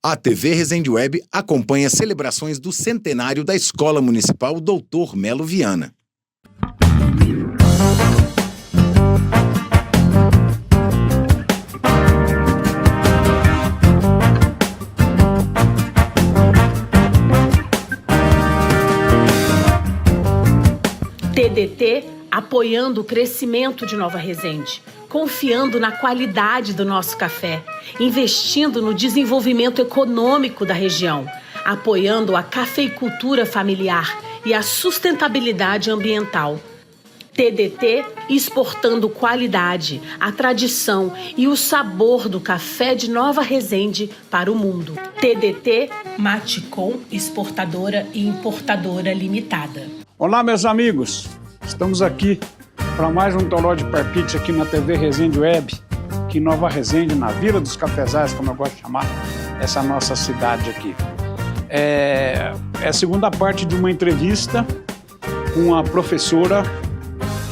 A TV Resende Web acompanha celebrações do centenário da Escola Municipal Dr. Melo Viana. TDT apoiando o crescimento de Nova Resende, confiando na qualidade do nosso café, investindo no desenvolvimento econômico da região, apoiando a cafeicultura familiar e a sustentabilidade ambiental. TDT exportando qualidade, a tradição e o sabor do café de Nova Resende para o mundo. TDT Maticom Exportadora e Importadora Limitada. Olá, meus amigos. Estamos aqui para mais um Toró de Palpite aqui na TV Resende Web, aqui em Nova Resende, na Vila dos Cafezais, como eu gosto de chamar essa nossa cidade aqui. É a segunda parte de uma entrevista com a professora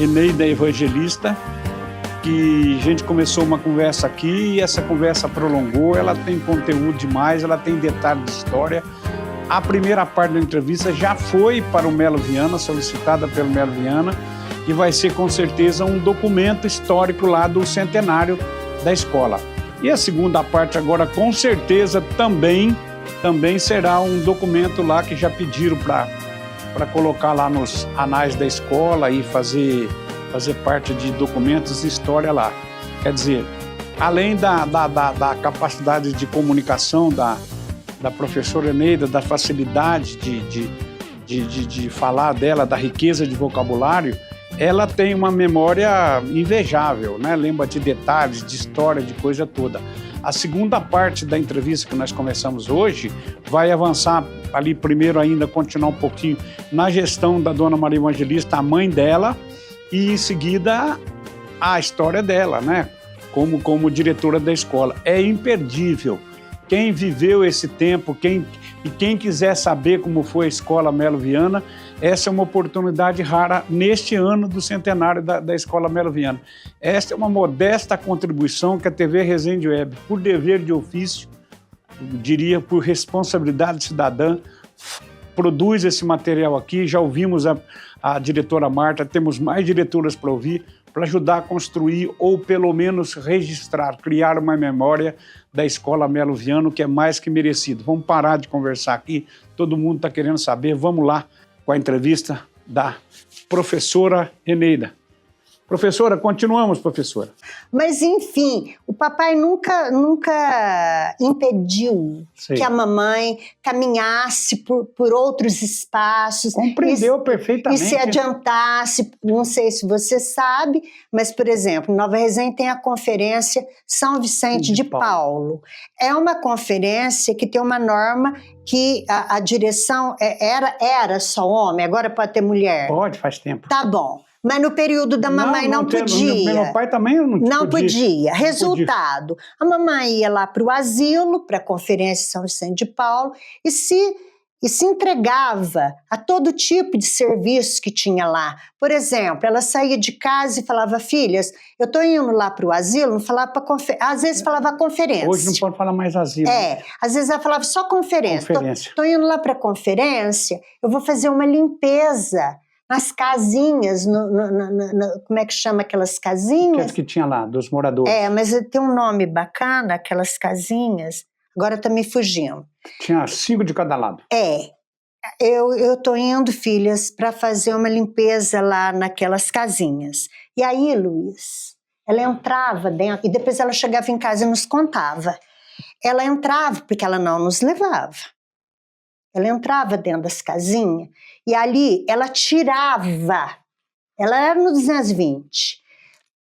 Eneida Evangelista, que a gente começou uma conversa aqui e essa conversa prolongou, ela tem conteúdo demais, ela tem detalhes de história. A primeira parte da entrevista já foi para o Melo Viana, solicitada pelo Melo Viana, e vai ser com certeza um documento histórico lá do centenário da escola. E a segunda parte agora com certeza também será um documento lá que já pediram para colocar lá nos anais da escola e fazer parte de documentos de história lá. Quer dizer, além da capacidade de comunicação da professora Eneida, da facilidade de falar dela, da riqueza de vocabulário, ela tem uma memória invejável, né? Lembra de detalhes, de história, de coisa toda. A segunda parte da entrevista que nós começamos hoje vai avançar ali primeiro ainda, continuar um pouquinho na gestão da Dona Maria Evangelista, a mãe dela, e em seguida a história dela, né? Como diretora da escola. É imperdível. Quem viveu esse tempo, quem quiser saber como foi a Escola Melo Viana, essa é uma oportunidade rara neste ano do centenário da Escola Melo Viana. Esta é uma modesta contribuição que a TV Resende Web, por dever de ofício, diria por responsabilidade cidadã, produz esse material aqui. Já ouvimos a diretora Marta, temos mais diretoras para ouvir, para ajudar a construir ou pelo menos registrar, criar uma memória da Escola Melo Viana, que é mais que merecido. Vamos parar de conversar aqui, todo mundo está querendo saber, vamos lá com a entrevista da professora Eneida. Professora, continuamos, professora. Mas, enfim, o papai nunca impediu que a mamãe caminhasse por outros espaços. Compreendeu perfeitamente. E se adiantasse, não sei se você sabe, mas, por exemplo, Nova Resende tem a Conferência São Vicente de Paulo. É uma conferência que tem uma norma que a direção era só homem, agora pode ter mulher. Pode, faz tempo. Tá bom. Mas no período da mamãe não podia. Meu pai também não podia. Resultado, a mamãe ia lá para o asilo, para a Conferência São Vicente de Paulo, e se entregava a todo tipo de serviço que tinha lá. Por exemplo, ela saía de casa e falava: filhas, eu estou indo lá para o asilo, não falava para conferência. Às vezes falava conferência. Hoje não pode falar mais asilo. Às vezes ela falava só conferência. Estou indo lá para a conferência, eu vou fazer uma limpeza nas casinhas, como é que chama aquelas casinhas? Aquelas que tinha lá, dos moradores. Mas tem um nome bacana, aquelas casinhas, agora está me fugindo. Tinha 5 de cada lado. Eu estou indo, filhas, para fazer uma limpeza lá naquelas casinhas. E aí, Luiz, ela entrava dentro, e depois ela chegava em casa e nos contava. Ela entrava, porque ela não nos levava. Ela entrava dentro das casinhas e ali ela tirava, ela era no 220,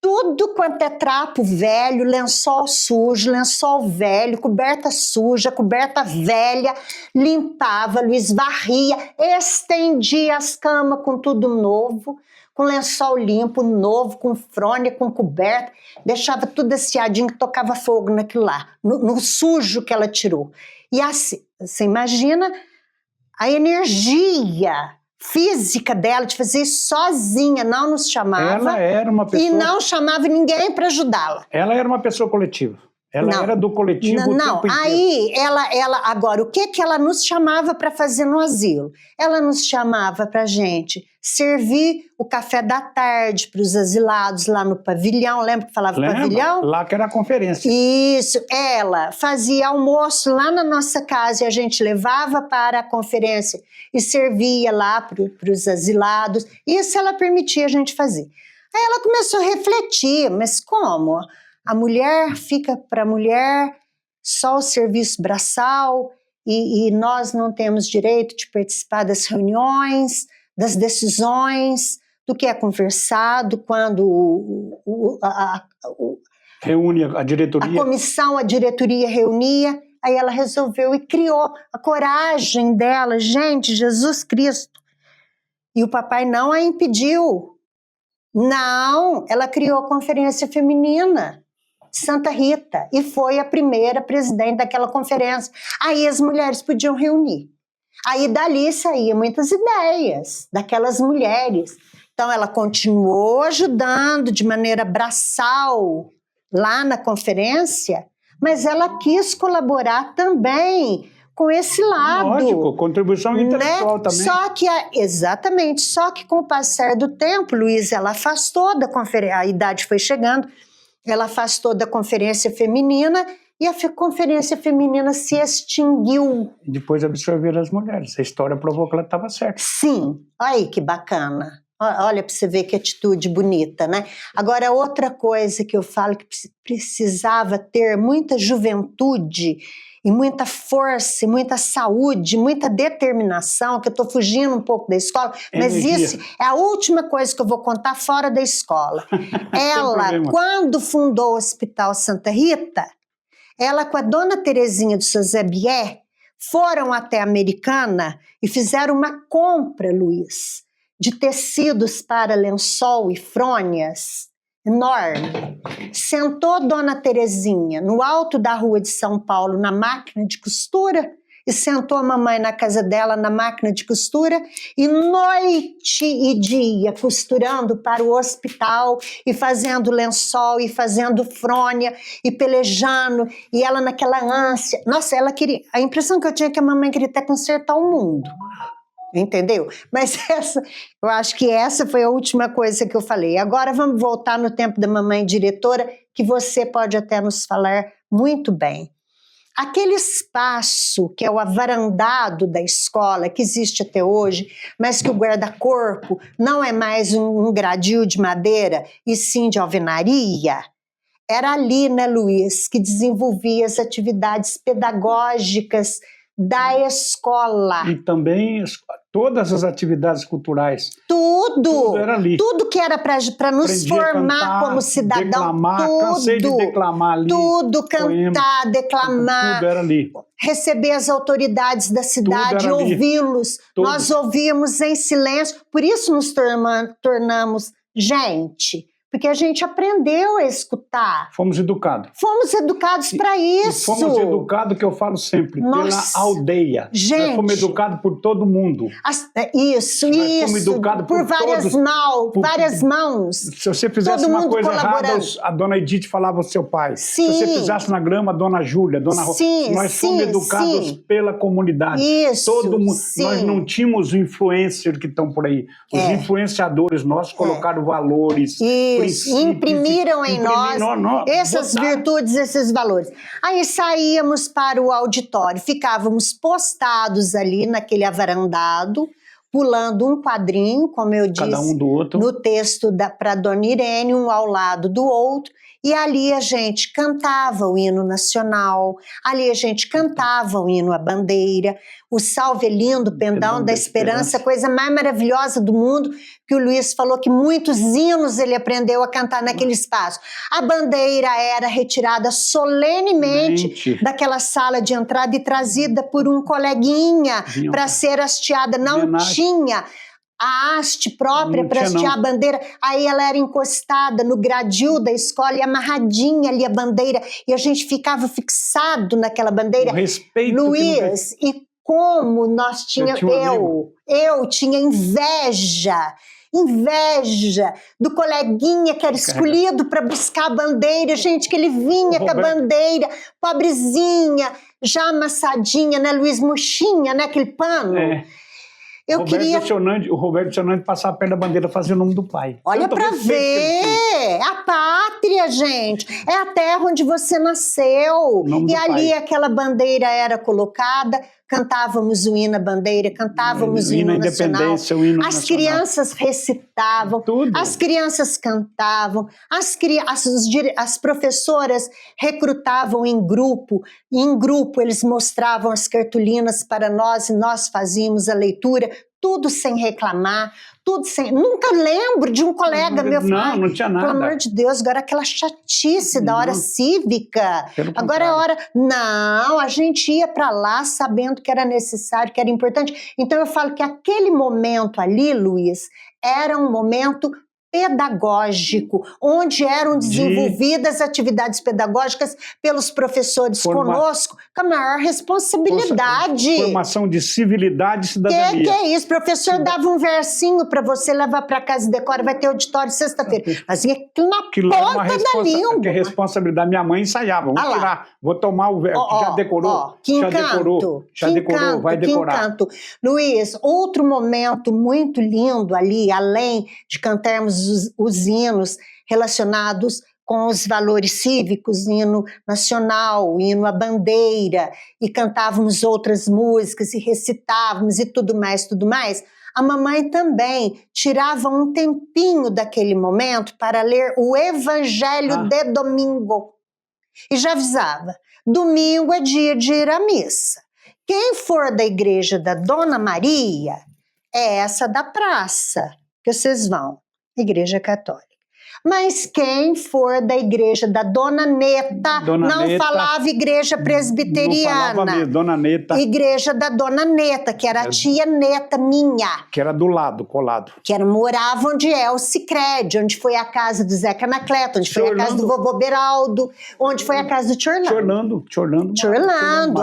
tudo quanto é trapo velho, lençol sujo, lençol velho, coberta suja, coberta velha, limpava, Luiz, varria, estendia as camas com tudo novo, com lençol limpo, novo, com frônia, com coberta, deixava tudo assiadinho, que tocava fogo naquilo lá, no sujo que ela tirou. E assim, você imagina a energia física dela de fazer isso sozinha, não nos chamava. Ela era uma pessoa... E não chamava ninguém para ajudá-la. Ela era uma pessoa coletiva. Ela era do coletivo o tempo inteiro. Aí agora, o que ela nos chamava para fazer no asilo? Ela nos chamava para gente servir o café da tarde para os asilados lá no pavilhão. Lembra que falava pavilhão? Lá que era a conferência. Isso, ela fazia almoço lá na nossa casa e a gente levava para a conferência e servia lá para os asilados. Isso ela permitia a gente fazer. Aí ela começou a refletir, mas como? A mulher fica para a mulher só o serviço braçal e nós não temos direito de participar das reuniões, das decisões, do que é conversado quando reúne a diretoria. A diretoria reunia, aí ela resolveu e criou a coragem dela, gente, Jesus Cristo. E o papai não a impediu. Não, ela criou a Conferência Feminina Santa Rita e foi a primeira presidente daquela conferência. Aí as mulheres podiam reunir. Aí dali saíam muitas ideias daquelas mulheres. Então ela continuou ajudando de maneira braçal lá na conferência, mas ela quis colaborar também com esse lado. Lógico, contribuição intelectual também. Exatamente, só que com o passar do tempo, Luiz, ela afastou da conferência, a idade foi chegando, ela afastou da Conferência Feminina e a Conferência Feminina se extinguiu. Depois absorveram as mulheres. A história provou que ela estava certa. Sim, olha aí que bacana. Olha para você ver que atitude bonita, né? Agora, outra coisa que eu falo que precisava ter muita juventude e muita força, e muita saúde, muita determinação, que eu estou fugindo um pouco da escola, mas isso é a última coisa que eu vou contar fora da escola. Ela, quando fundou o Hospital Santa Rita, ela com a dona Terezinha de Souza Bier foram até a Americana e fizeram uma compra, Luiz, de tecidos para lençol e fronhas, enorme. Sentou Dona Terezinha no alto da rua de São Paulo na máquina de costura e sentou a mamãe na casa dela na máquina de costura e noite e dia costurando para o hospital e fazendo lençol e fazendo fronha e pelejando e ela naquela ânsia. Nossa, ela queria... A impressão que eu tinha é que a mamãe queria até consertar o mundo. Entendeu? Mas eu acho que essa foi a última coisa que eu falei. Agora vamos voltar no tempo da mamãe diretora, que você pode até nos falar muito bem. Aquele espaço que é o avarandado da escola, que existe até hoje, mas que o guarda-corpo não é mais um gradil de madeira, e sim de alvenaria, era ali, né, Luiz, que desenvolvia as atividades pedagógicas da escola. E também todas as atividades culturais. Tudo era ali. Tudo que era para nos formar cantar, como cidadão. Declamar, cansei de declamar ali. Tudo, cantar, poema, declamar. Tudo era ali. Receber as autoridades da cidade, ouvi-los. Nós ouvíamos em silêncio. Por isso nos tornamos gente. Porque a gente aprendeu a escutar. Fomos educados. Fomos educados para isso. E fomos educados, que eu falo sempre, pela aldeia. Gente, nós fomos educados por todo mundo. Isso. Fomos educados por várias mãos. Se você fizesse uma coisa errada, a dona Edith falava ao seu pai. Sim. Se você pisasse na grama, a dona Júlia, a dona Rosa. Nós fomos educados pela comunidade. Isso. Todo mundo. Nós não tínhamos influencers que estão por aí. Os influenciadores nossos colocaram valores. Imprimiram em nós essas virtudes, esses valores. Aí saíamos para o auditório, ficávamos postados ali naquele avarandado, pulando um quadrinho, como eu disse, cada um do outro, no texto para Dona Irene, um ao lado do outro, e ali a gente cantava o hino nacional, ali a gente cantava o hino à bandeira, o Salve é Lindo, Pendão da Esperança, a coisa mais maravilhosa do mundo, que o Luiz falou que muitos hinos ele aprendeu a cantar naquele espaço. A bandeira era retirada solenemente daquela sala de entrada e trazida por um coleguinha para ser hasteada. Não tinha a haste própria para hastear a bandeira, aí ela era encostada no gradil da escola e amarradinha ali a bandeira, e a gente ficava fixado naquela bandeira. O respeito, Luiz, e como nós tínhamos, eu tinha inveja inveja do coleguinha que era escolhido para buscar a bandeira, gente, que ele vinha com a bandeira, pobrezinha, já amassadinha, né, Luiz Murchinha, né, aquele pano. Eu O Roberto Fernandes passava perto da bandeira, fazia o nome do pai. Olha para ver, a pátria, gente, é a terra onde você nasceu. E ali aquela bandeira era colocada, cantávamos o hino à bandeira, cantávamos o hino nacional. As crianças recitavam, as crianças cantavam, as professoras recrutavam em grupo eles mostravam as cartolinas para nós e nós fazíamos a leitura, tudo sem reclamar, tudo sem... Nunca lembro de um colega meu falar. Não tinha nada. Pelo amor de Deus, agora aquela chatice da hora cívica. Agora é a hora... Não, a gente ia para lá sabendo que era necessário, que era importante. Então eu falo que aquele momento ali, Luiz, era um momento pedagógico, onde eram desenvolvidas atividades pedagógicas pelos professores conosco, com a maior responsabilidade. Formação de civilidade e cidadania. Que é isso? O professor dava um versinho para você levar para casa e decora, vai ter auditório sexta-feira. Mas ia na ponta da língua. Que responsabilidade. Minha mãe ensaiava, vamos tirar, vou tomar o verso, já decorou, já decorou, vai decorar. Que encanto. Luiz, outro momento muito lindo ali, além de cantarmos os hinos relacionados com os valores cívicos, hino nacional, hino à bandeira, e cantávamos outras músicas e recitávamos e tudo mais, a mamãe também tirava um tempinho daquele momento para ler o Evangelho de domingo. E já avisava, domingo é dia de ir à missa. Quem for da igreja da Dona Maria, é essa da praça que vocês vão. Igreja Católica. Mas quem for da igreja da Dona Neta, falava igreja presbiteriana. Não falava Dona Neta. Igreja da Dona Neta, que era a tia Neta minha. Que era do lado, colado. Que morava onde é o Sicredi, onde foi a casa do Zeca Anacleto, onde foi a casa do vovô Beraldo, onde foi a casa do Tio Orlando,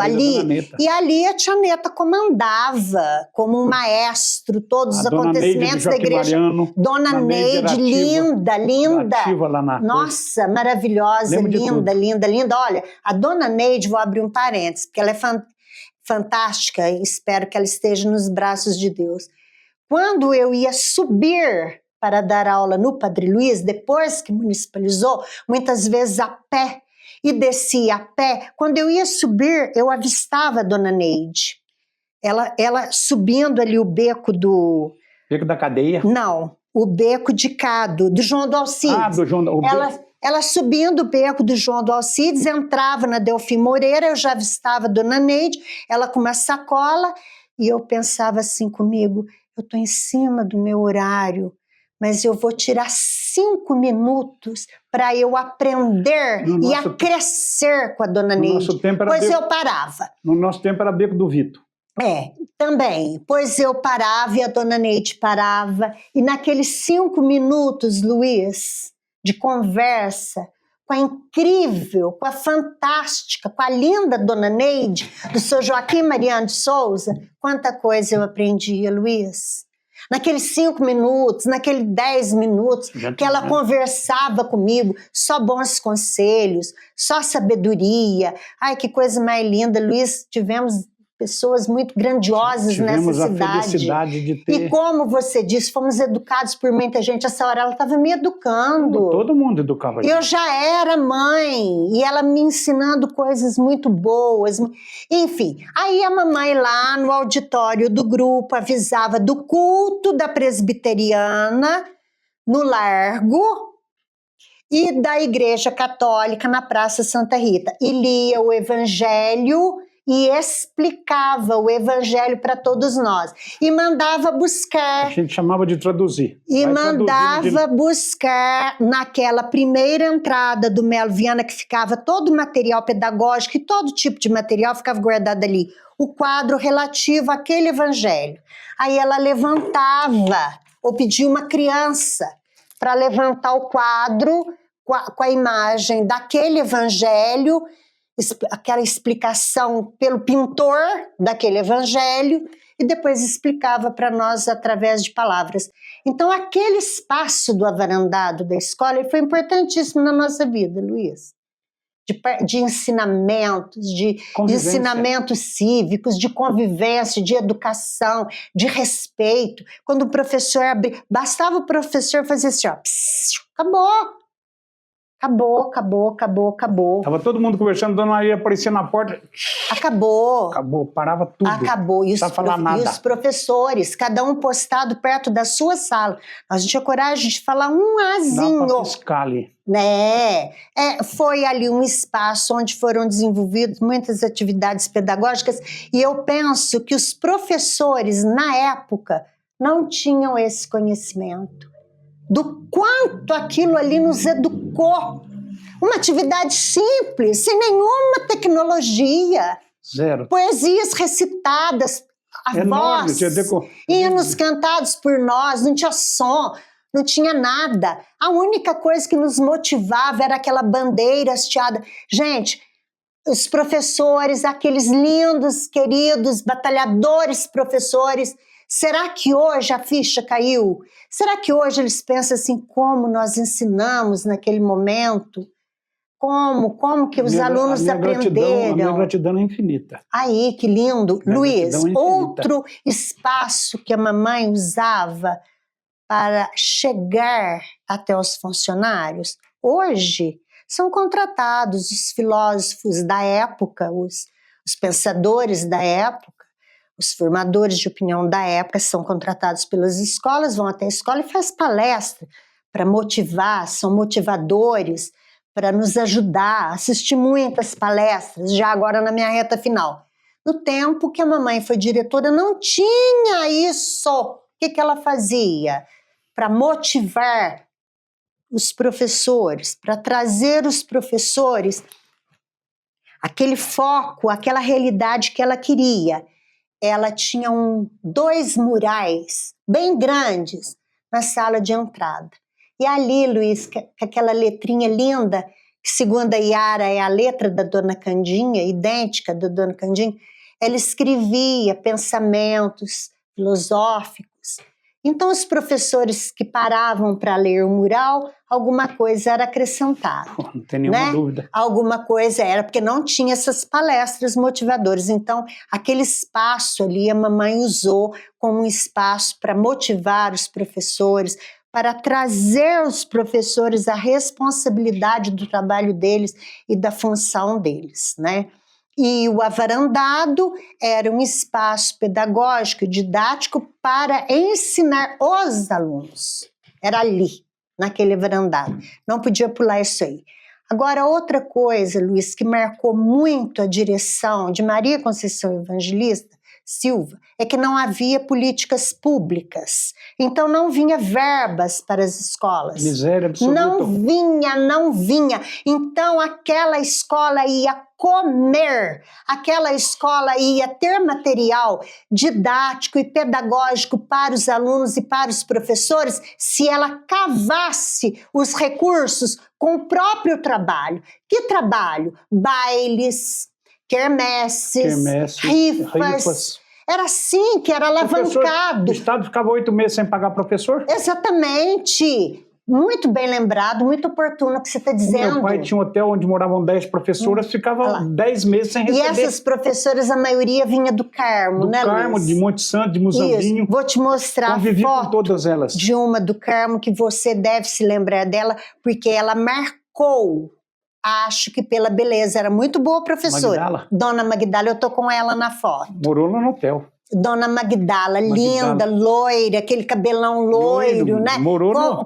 ali. E ali a tia Neta comandava como um maestro todos os acontecimentos da igreja. Mariano, Dona Neide, linda. Nossa, maravilhosa, linda. Olha, a Dona Neide, vou abrir um parênteses, porque ela é fantástica e espero que ela esteja nos braços de Deus. Quando eu ia subir para dar aula no Padre Luiz, depois que municipalizou, muitas vezes a pé, e descia a pé, quando eu ia subir, eu avistava a Dona Neide. Ela subindo ali o beco do... Beco da Cadeia? Não. O beco de Cado, do João do Alcides. Do João do Ela subindo o beco do João do Alcides, entrava na Delfim Moreira, eu já avistava a Dona Neide, ela com uma sacola, e eu pensava assim comigo, eu estou em cima do meu horário, mas eu vou tirar 5 minutos para eu aprender a crescer com a Dona Neide. Eu parava. No nosso tempo era beco do Vito. Também, pois eu parava e a Dona Neide parava, e naqueles 5 minutos, Luiz, de conversa com a incrível, com a fantástica, com a linda Dona Neide, do seu Joaquim Mariano de Souza, quanta coisa eu aprendia, Luiz. Naqueles 5 minutos, naqueles 10 minutos que ela conversava comigo, só bons conselhos, só sabedoria. Ai, que coisa mais linda, Luiz, tivemos pessoas muito grandiosas nessa cidade. A felicidade de ter... E como você disse, fomos educados por muita gente. Essa hora ela estava me educando. Todo mundo educava. Eu já era mãe e ela me ensinando coisas muito boas. Enfim, aí a mamãe lá no auditório do grupo avisava do culto da presbiteriana no Largo e da Igreja Católica na Praça Santa Rita. E lia o Evangelho e explicava o Evangelho para todos nós. E mandava buscar... A gente chamava de traduzir. E mandava buscar naquela primeira entrada do Melo Viana, que ficava todo o material pedagógico e todo tipo de material ficava guardado ali. O quadro relativo àquele Evangelho. Aí ela levantava, ou pedia uma criança para levantar o quadro com a imagem daquele Evangelho aquela explicação pelo pintor daquele evangelho e depois explicava para nós através de palavras. Então, aquele espaço do avarandado da escola foi importantíssimo na nossa vida, Luiz. De ensinamentos, de ensinamentos cívicos, de convivência, de educação, de respeito. Quando o professor abria, bastava o professor fazer assim, ó, psiu, acabou. Acabou. Tava todo mundo conversando, Dona Maria aparecia na porta. Acabou, parava tudo. Acabou. E os professores, cada um postado perto da sua sala. Nós não tinha coragem de falar um azinho. Dá pra fiscar ali. Foi ali um espaço onde foram desenvolvidas muitas atividades pedagógicas e eu penso que os professores, na época, não tinham esse conhecimento do quanto aquilo ali nos educou. Uma atividade simples, sem nenhuma tecnologia. Zero. Poesias recitadas, a voz, hinos cantados por nós, não tinha som, não tinha nada. A única coisa que nos motivava era aquela bandeira hasteada. Gente, os professores, aqueles lindos, queridos, batalhadores professores, será que hoje a ficha caiu? Será que hoje eles pensam assim, como nós ensinamos naquele momento? Como que os alunos aprenderam? A minha gratidão é infinita. Aí, que lindo. Luiz, outro espaço que a mamãe usava para chegar até os funcionários, hoje são contratados os filósofos da época, os pensadores da época, os formadores de opinião da época são contratados pelas escolas, vão até a escola e fazem palestra para motivar, são motivadores, para nos ajudar. Assisti muitas palestras, já agora na minha reta final. No tempo que a mamãe foi diretora, não tinha isso. O que ela fazia? Para motivar os professores, para trazer os professores aquele foco, aquela realidade que ela queria. Ela tinha 2 murais bem grandes na sala de entrada. E ali, Luiz, com aquela letrinha linda, que segundo a Yara é a letra da Dona Candinha, idêntica da Dona Candinha, ela escrevia pensamentos filosóficos. Então, os professores que paravam para ler o mural, alguma coisa era acrescentada. Não tem nenhuma dúvida. Alguma coisa era, porque não tinha essas palestras motivadoras. Então, aquele espaço ali, a mamãe usou como um espaço para motivar os professores, para trazer os professores a responsabilidade do trabalho deles e da função deles, né? E o avarandado era um espaço pedagógico e didático para ensinar os alunos. Era ali, naquele avarandado. Não podia pular isso aí. Agora, outra coisa, Luiz, que marcou muito a direção de Maria Conceição Evangelista Silva, é que não havia políticas públicas. Então, não vinha verbas para as escolas. Miséria absoluta. Não vinha. Então, aquela escola ia comer, aquela escola ia ter material didático e pedagógico para os alunos e para os professores se ela cavasse os recursos com o próprio trabalho. Que trabalho? Bailes, quermesses, rifas. Era assim que era alavancado. O Estado ficava 8 meses sem pagar professor? Exatamente. Muito bem lembrado, muito oportuno o que você está dizendo. Meu pai tinha um hotel onde moravam 10 professoras, ficavam 10 meses sem receber. E essas professoras, a maioria vinha do Carmo, né, Luiz? Do Carmo, de Monte Santo, de Muzambinho. Vou te mostrar a foto com todas elas. De uma do Carmo, que você deve se lembrar dela, porque ela marcou, acho que pela beleza, era muito boa professora. Magdala. Dona Magdala, eu tô com ela na foto. Morou lá no hotel. Dona Magdala, linda, loira, aquele cabelão loiro, né?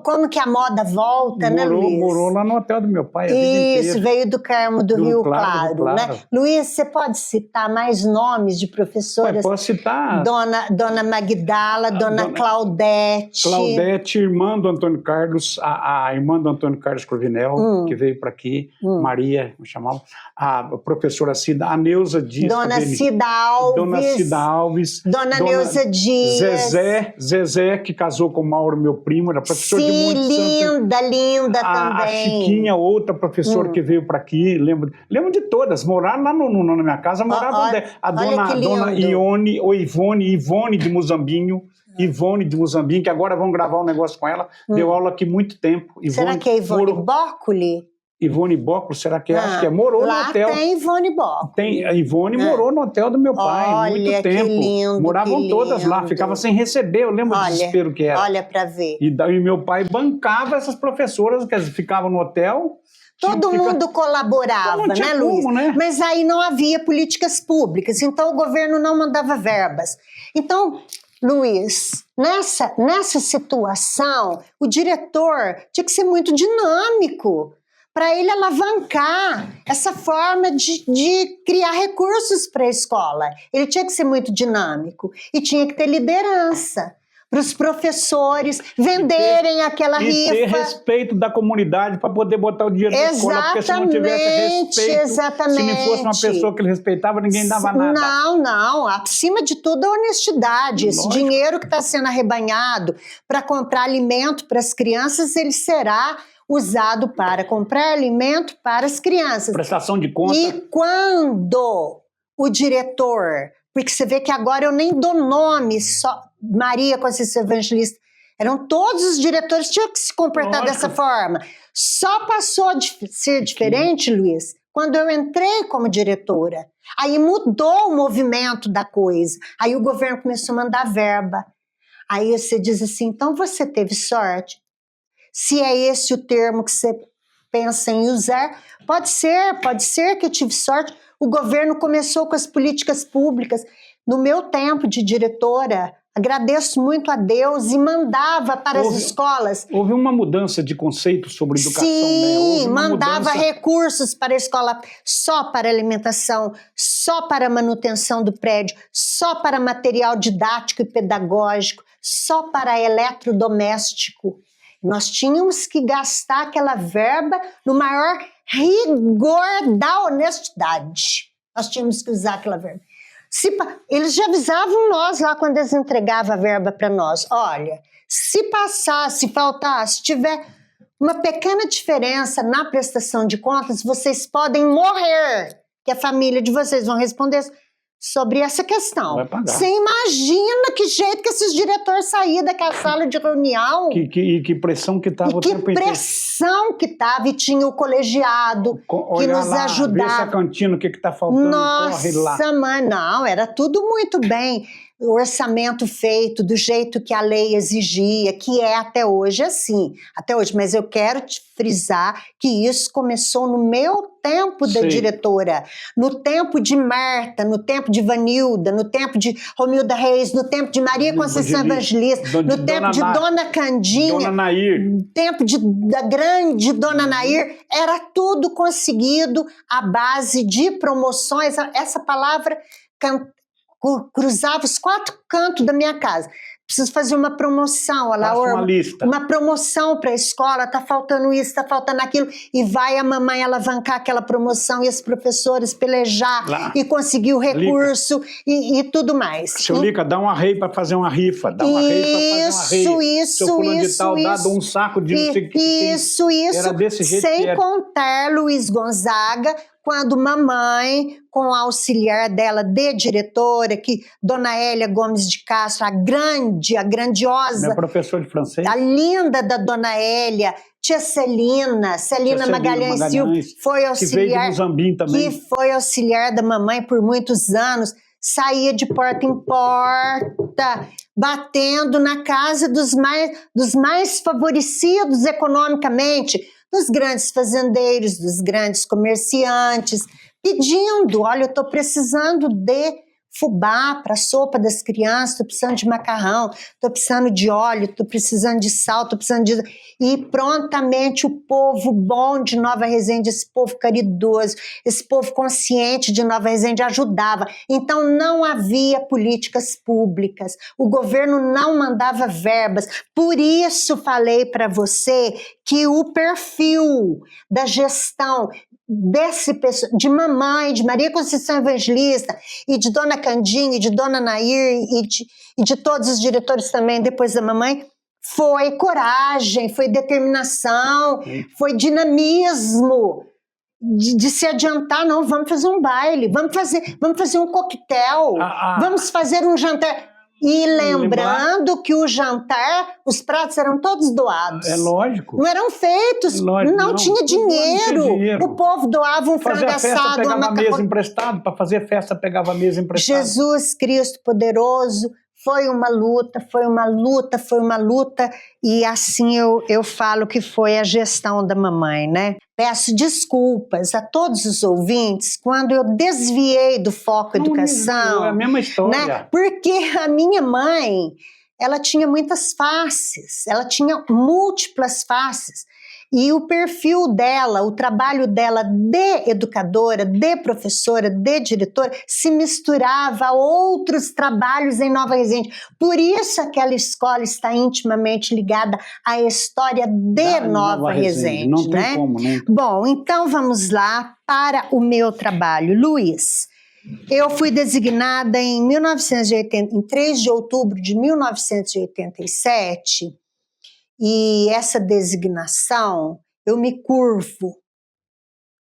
Como que a moda volta, né, Luiz? Morou lá no hotel do meu pai. Isso, veio do Carmo do Rio Claro, né? Luiz, você pode citar mais nomes de professoras? Posso citar. Dona Magdala, Dona Claudete. Claudete, irmã do Antônio Carlos, a irmã do Antônio Carlos Cruvinel, que veio para aqui, Maria, me chamava, a professora Cida, a Neuza Dias. Dona Cida Alves. Dona Cida Alves. Dias. Dona Neuza Dias. Zezé, que casou com o Mauro, meu primo, era professor de Monte Santo. Linda A também. Chiquinha, outra professora que veio para aqui, lembro de todas, moraram lá na minha casa, moravam a dona Ivone de Muzambinho, que agora vão gravar um negócio com ela, deu aula aqui muito tempo. Será que é Ivone Bócoli? Ivone Bócoli, será que é? Acho que é. Morou no hotel. Lá tem Ivone Bócoli. A Ivone morou no hotel do meu pai, muito tempo. Que lindo, moravam todas lá, ficava sem receber, eu lembro do desespero que era. Olha para ver. E meu pai bancava essas professoras que ficavam no hotel. Todo mundo colaborava, não tinha né, Luiz? como, né? Mas aí não havia políticas públicas, então o governo não mandava verbas. Então, Luiz, nessa situação, o diretor tinha que ser muito dinâmico para ele alavancar essa forma de criar recursos para a escola. Ele tinha que ser muito dinâmico e tinha que ter liderança para os professores venderem aquela rifa. E ter respeito da comunidade para poder botar o dinheiro na escola, porque se não tivesse respeito, se não fosse uma pessoa que ele respeitava, ninguém dava nada. Não, acima de tudo a honestidade. Esse dinheiro que está sendo arrebanhado para comprar alimento para as crianças, ele será usado para comprar alimento para as crianças. Prestação de conta. E quando o diretor, porque você vê que agora eu nem dou nome, só Maria Conceição Evangelista, eram todos os diretores que tinham que se comportar dessa forma. Só passou a ser diferente, Luiz, quando eu entrei como diretora. Aí mudou o movimento da coisa. Aí o governo começou a mandar verba. Aí você diz assim, então você teve sorte? Se é esse o termo que você pensa em usar, pode ser que eu tive sorte. O governo começou com as políticas públicas. No meu tempo de diretora, agradeço muito a Deus e mandava para as escolas. Houve uma mudança de conceito sobre educação, Sim, mandava recursos para a escola só para alimentação, só para manutenção do prédio, só para material didático e pedagógico, só para eletrodoméstico. Nós tínhamos que gastar aquela verba no maior rigor da honestidade. Nós tínhamos que usar aquela verba. Eles já avisavam nós lá quando eles entregavam a verba para nós. Olha, se passasse, se faltasse, tiver uma pequena diferença na prestação de contas, vocês podem morrer, que a família de vocês vão responder sobre essa questão. Você imagina que jeito que esses diretores saíam daquela sala de reunião. Que pressão que estava o tempo inteiro. Que pressão que estava, e tinha o colegiado que nos ajudava. Ver essa cantina, o que está faltando, corre lá. Nossa, mãe, não, era tudo muito bem. O orçamento feito do jeito que a lei exigia, que é até hoje assim. Até hoje, mas eu quero te frisar que isso começou no meu tempo da diretora, no tempo de Marta, no tempo de Vanilda, no tempo de Romilda Reis, no tempo de Maria Conceição Evangelista, no tempo de Dona Candinha, Dona Nair, no tempo da grande Dona Nair, era tudo conseguido à base de promoções. Essa palavra cruzava os 4 cantos da minha casa. Preciso fazer uma promoção, uma promoção para a escola, está faltando isso, está faltando aquilo, e vai a mamãe alavancar aquela promoção e os professores pelejar lá, e conseguir o recurso e tudo mais. Seu Lica, dá uma rei para fazer uma rifa, dá uma rei para fazer uma rei. Seu fulano de tal, dá um saco de não sei o que. Isso. Era desse jeito. Sem contar Luiz Gonzaga, quando mamãe, com o auxiliar dela de diretora, que Dona Hélia Gomes de Castro, a grandiosa... Minha professora de francês. A linda da Dona Hélia, tia Celina Magalhães Silva, foi auxiliar... Que veio de Muzambinho também. Que foi auxiliar da mamãe por muitos anos, saía de porta em porta, batendo na casa dos mais favorecidos economicamente, dos grandes fazendeiros, dos grandes comerciantes, pedindo, olha, eu estou precisando de fubá para a sopa das crianças, estou precisando de macarrão, estou precisando de óleo, estou precisando de sal, estou precisando de... E prontamente o povo bom de Nova Resende, esse povo caridoso, esse povo consciente de Nova Resende ajudava. Então não havia políticas públicas, o governo não mandava verbas. Por isso falei para você que o perfil da gestão de mamãe, de Maria Conceição Evangelista, e de Dona Candinha, e de Dona Nair, e de todos os diretores também, depois da mamãe, foi coragem, foi determinação, foi dinamismo, de se adiantar. Não, vamos fazer um baile, vamos fazer um coquetel, vamos fazer um jantar. E lembrando que o jantar, os pratos eram todos doados. É lógico. Não eram feitos, não tinha dinheiro. O povo doava um frango assado, pegava a mesa emprestado, para fazer festa pegava a mesa emprestada. Jesus Cristo poderoso, foi uma luta, foi uma luta, foi uma luta, e assim eu falo que foi a gestão da mamãe, né? Peço desculpas a todos os ouvintes quando eu desviei do foco educação. É a mesma história. Né? Porque a minha mãe, ela tinha muitas faces, ela tinha múltiplas faces. E o perfil dela, o trabalho dela de educadora, de professora, de diretora, se misturava a outros trabalhos em Nova Resende. Por isso aquela escola está intimamente ligada à história de Nova Resende. Não tem né? como, né? Bom, então vamos lá para o meu trabalho. Luiz, eu fui designada em 3 de outubro de 1987, e essa designação eu me curvo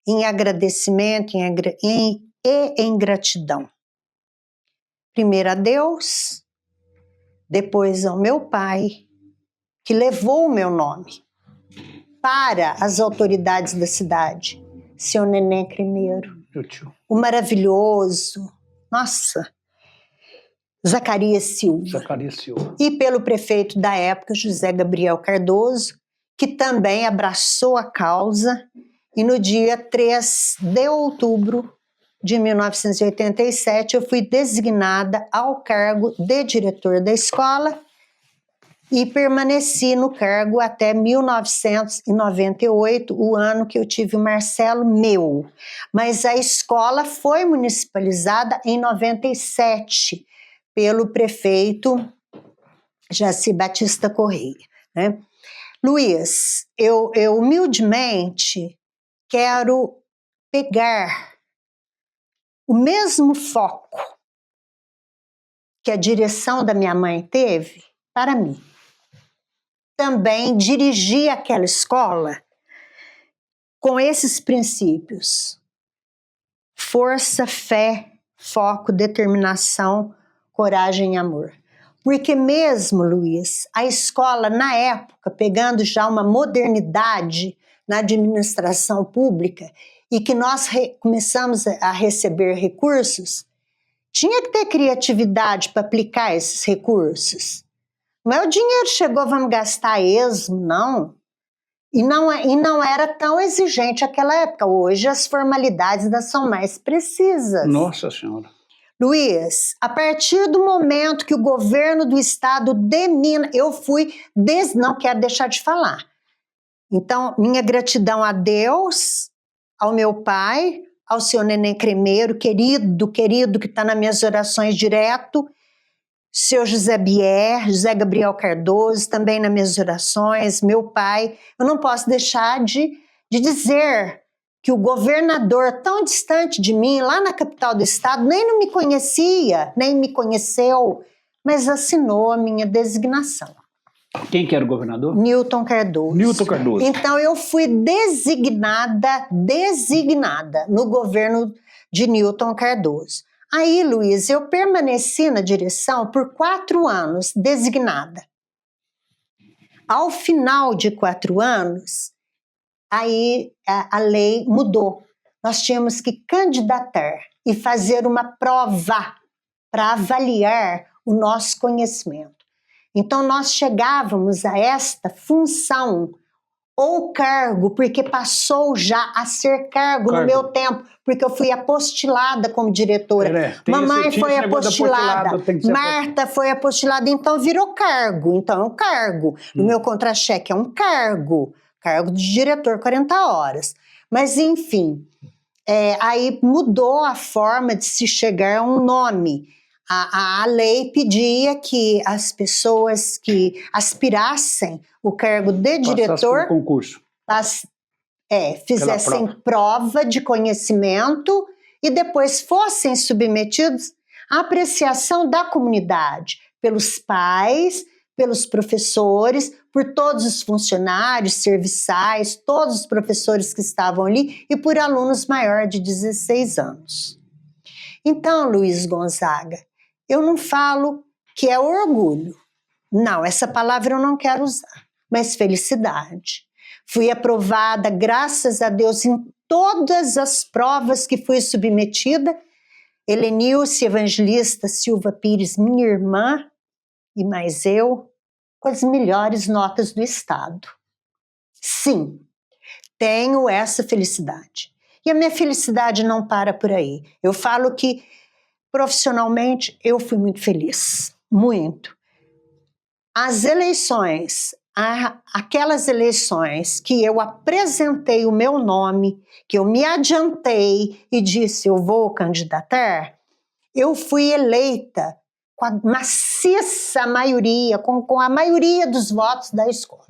em agradecimento e em gratidão. Primeiro a Deus, depois ao meu pai, que levou o meu nome para as autoridades da cidade. Seu Neném Cremeiro, o maravilhoso, nossa, Zacarias Silva. E pelo prefeito da época, José Gabriel Cardoso, que também abraçou a causa, e no dia 3 de outubro de 1987 eu fui designada ao cargo de diretor da escola e permaneci no cargo até 1998, o ano que eu tive o Marcelo meu. Mas a escola foi municipalizada em 97, pelo prefeito Jaci Batista Correia. Né? Luiz, eu humildemente quero pegar o mesmo foco que a direção da minha mãe teve para mim. Também dirigi aquela escola com esses princípios: força, fé, foco, determinação, coragem e amor. Porque mesmo, Luiz, a escola, na época, pegando já uma modernidade na administração pública e que nós começamos a receber recursos, tinha que ter criatividade para aplicar esses recursos. Não é o dinheiro chegou, vamos gastar a esmo, não. E não era tão exigente naquela época. Hoje as formalidades ainda são mais precisas. Nossa Senhora. Luiz, a partir do momento que o governo do estado de Minas, não quero deixar de falar. Então, minha gratidão a Deus, ao meu pai, ao seu Neném Cremeiro, querido, que está nas minhas orações direto, seu José Bier, José Gabriel Cardoso, também nas minhas orações, meu pai. Eu não posso deixar de dizer que o governador, tão distante de mim, lá na capital do estado, nem não me conhecia, nem me conheceu, mas assinou a minha designação. Quem que era o governador? Newton Cardoso. Newton Cardoso. Então eu fui designada no governo de Newton Cardoso. Aí, Luiz, eu permaneci na direção por 4 anos, designada. Ao final de 4 anos, aí a lei mudou. Nós tínhamos que candidatar e fazer uma prova para avaliar o nosso conhecimento. Então, nós chegávamos a esta função ou cargo, porque passou já a ser cargo no meu tempo, porque eu fui apostilada como diretora. Mamãe foi apostilada, Marta foi apostilada, então virou cargo. Então é um cargo. No meu contra-cheque é um cargo de diretor 40 horas. Mas, enfim, aí mudou a forma de se chegar a um nome. A lei pedia que as pessoas que aspirassem o cargo de diretor fizessem prova de conhecimento e depois fossem submetidos à apreciação da comunidade, pelos pais, pelos professores, por todos os funcionários serviçais, todos os professores que estavam ali e por alunos maiores de 16 anos. Então, Luiz Gonzaga, eu não falo que é orgulho. Não, essa palavra eu não quero usar, mas felicidade. Fui aprovada, graças a Deus, em todas as provas que fui submetida. Helenilce Evangelista Silva Pires, minha irmã, e mais eu, com as melhores notas do estado. Sim, tenho essa felicidade. E a minha felicidade não para por aí. Eu falo que, profissionalmente, eu fui muito feliz. Muito. As eleições, aquelas eleições que eu apresentei o meu nome, que eu me adiantei e disse eu vou candidatar, eu fui eleita com a maciça maioria, com a maioria dos votos da escola.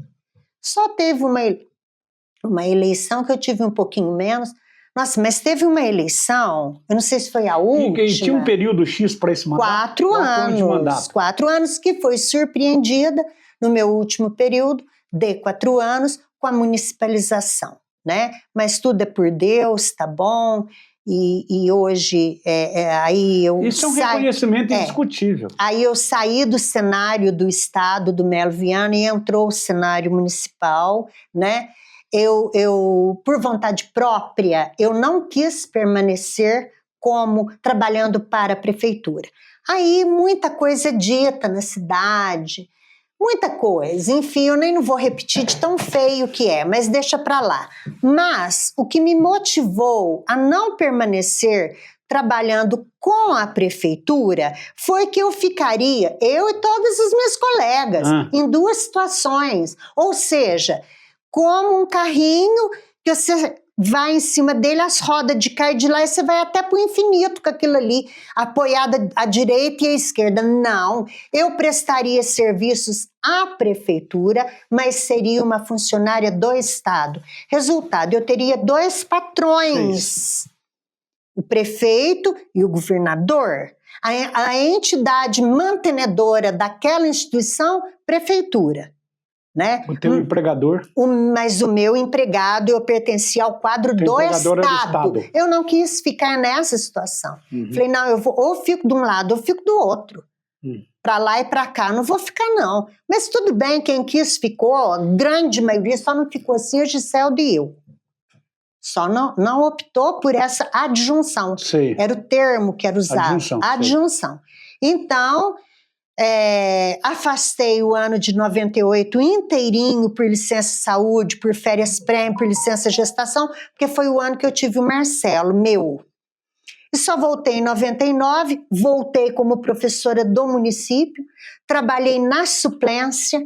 Só teve uma eleição que eu tive um pouquinho menos. Nossa, mas teve uma eleição, eu não sei se foi a última. E tinha um período X para esse mandato? 4 anos. De mandato. 4 anos, que foi surpreendida no meu último período, de 4 anos, com a municipalização, né? Mas tudo é por Deus, tá bom? E hoje, aí eu Isso é um reconhecimento indiscutível. Aí eu saí do cenário do estado, do Melo Viana, e entrou o cenário municipal, né? Eu, por vontade própria, eu não quis permanecer como trabalhando para a prefeitura. Aí muita coisa é dita na cidade, muita coisa. Enfim, eu nem não vou repetir de tão feio que é, mas deixa para lá. Mas o que me motivou a não permanecer trabalhando com a prefeitura foi que eu ficaria, eu e todas as minhas colegas, em 2 situações. Ou seja, como um carrinho que você vai em cima dele, as rodas de cá e de lá, e você vai até para o infinito com aquilo ali, apoiada à direita e à esquerda. Não, eu prestaria serviços à prefeitura, mas seria uma funcionária do Estado. Resultado, eu teria 2 patrões, o prefeito e o governador. A entidade mantenedora daquela instituição, prefeitura. Né? O teu empregador. Mas o meu empregado, eu pertencia ao quadro do Estado. Eu não quis ficar nessa situação. Falei, não, ou fico de um lado ou fico do outro. Para lá e para cá, não vou ficar não. Mas tudo bem, quem quis ficou, a grande maioria só não ficou assim, a Giselda e eu. Só não optou por essa adjunção. Sei. Era o termo que era usado. Adjunção. Então, afastei o ano de 98 inteirinho por licença saúde, por férias prêmio, por licença gestação, porque foi o ano que eu tive o Marcelo, meu. E só voltei em 99, voltei como professora do município, trabalhei na suplência.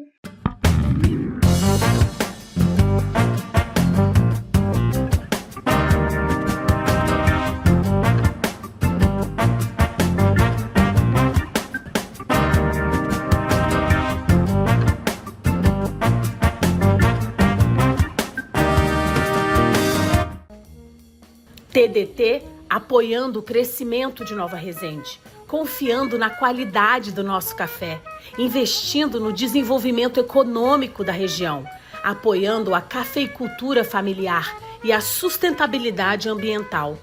TDT apoiando o crescimento de Nova Resende, confiando na qualidade do nosso café, investindo no desenvolvimento econômico da região, apoiando a cafeicultura familiar e a sustentabilidade ambiental.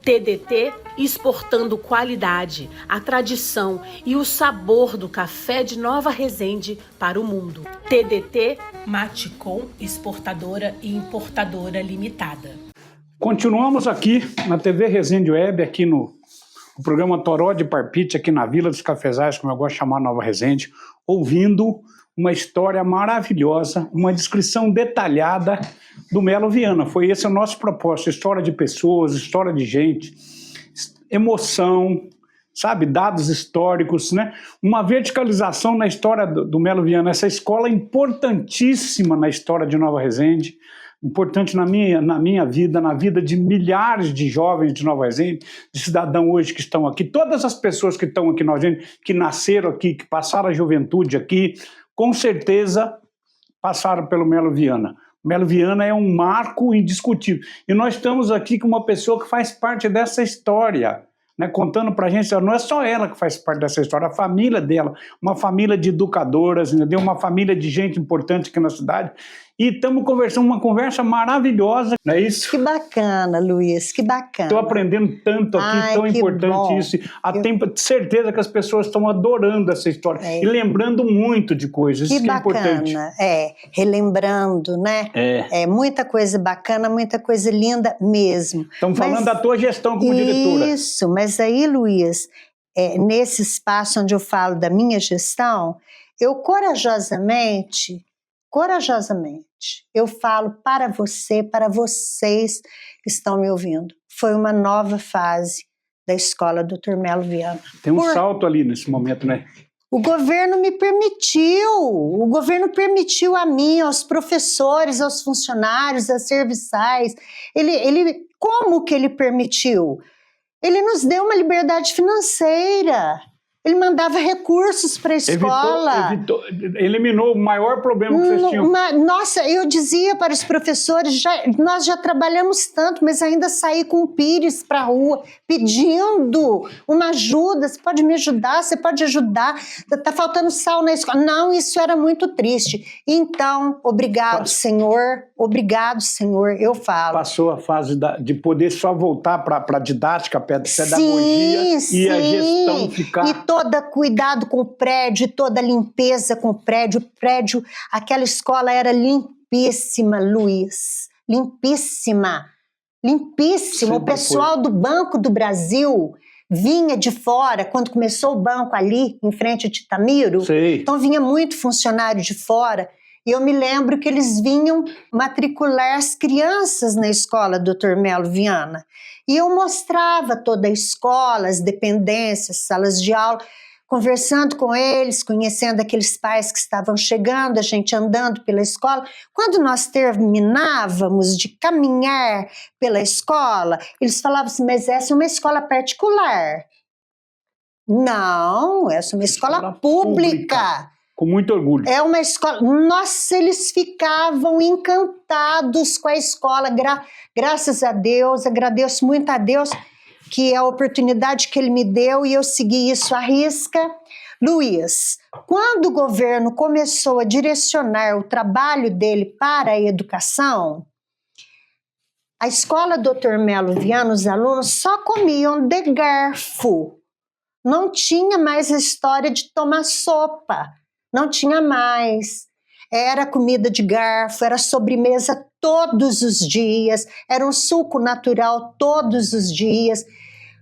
TDT exportando qualidade, a tradição e o sabor do café de Nova Resende para o mundo. TDT Maticom Exportadora e Importadora Limitada. Continuamos aqui na TV Resende Web, aqui no programa Toró de Parpite, aqui na Vila dos Cafezais, como eu gosto de chamar Nova Resende, ouvindo uma história maravilhosa, uma descrição detalhada do Melo Viana. Foi esse o nosso propósito, história de pessoas, história de gente, emoção, sabe, dados históricos, né? Uma verticalização na história do Melo Viana, essa escola importantíssima na história de Nova Resende, importante na minha vida, na vida de milhares de jovens de Nova Resende, de cidadãos hoje que estão aqui, todas as pessoas que estão aqui em Nova Resende, que nasceram aqui, que passaram a juventude aqui, com certeza passaram pelo Melo Viana. Melo Viana é um marco indiscutível. E nós estamos aqui com uma pessoa que faz parte dessa história, né, contando para a gente, não é só ela que faz parte dessa história, a família dela, uma família de educadoras, entendeu? Uma família de gente importante aqui na cidade. E estamos conversando, uma conversa maravilhosa, não é isso? Que bacana, Luiz, que bacana. Estou aprendendo tanto aqui, Ai, tão que importante bom. isso. Tenho certeza que as pessoas estão adorando essa história e lembrando muito de coisas. Que Isso que é bacana, importante. Relembrando, né? Muita coisa bacana, muita coisa linda mesmo. Estamos falando da tua gestão como diretora. Isso, mas aí, Luiz, nesse espaço onde eu falo da minha gestão, eu corajosamente, eu falo para você, para vocês que estão me ouvindo. Foi uma nova fase da escola Dr. Melo Viana. Tem um salto ali nesse momento, né? O governo me permitiu a mim, aos professores, aos funcionários, às serviçais. Como que ele permitiu? Ele nos deu uma liberdade financeira. Ele mandava recursos para a escola. Eliminou o maior problema que vocês tinham. Nossa, eu dizia para os professores, nós já trabalhamos tanto, mas ainda saí com o pires para a rua, pedindo uma ajuda. Você pode me ajudar? Você pode ajudar? Está faltando sal na escola. Não, isso era muito triste. Então, obrigado, Senhor. Obrigado, Senhor, eu falo. Passou a fase de poder só voltar para a didática, pedagogia sim, e a gestão ficar... E todo cuidado com o prédio, toda limpeza com o prédio. Aquela escola era limpíssima, Luiz. Limpíssima. O pessoal do Banco do Brasil vinha de fora, quando começou o banco ali, em frente a Titamiro. Sei. Então vinha muito funcionário de fora. E eu me lembro que eles vinham matricular as crianças na escola Dr. Melo Viana. E eu mostrava toda a escola, as dependências, salas de aula, conversando com eles, conhecendo aqueles pais que estavam chegando, a gente andando pela escola. Quando nós terminávamos de caminhar pela escola, eles falavam assim, mas essa é uma escola particular. Não, essa é uma escola pública. Com muito orgulho. É uma escola... Nossa, eles ficavam encantados com a escola. Graças a Deus, agradeço muito a Deus que é a oportunidade que ele me deu e eu segui isso à risca. Luiz, quando o governo começou a direcionar o trabalho dele para a educação, a escola Dr. Melo Viana, os alunos só comiam de garfo. Não tinha mais a história de tomar sopa. Não tinha mais. Era comida de garfo, era sobremesa todos os dias, era um suco natural todos os dias.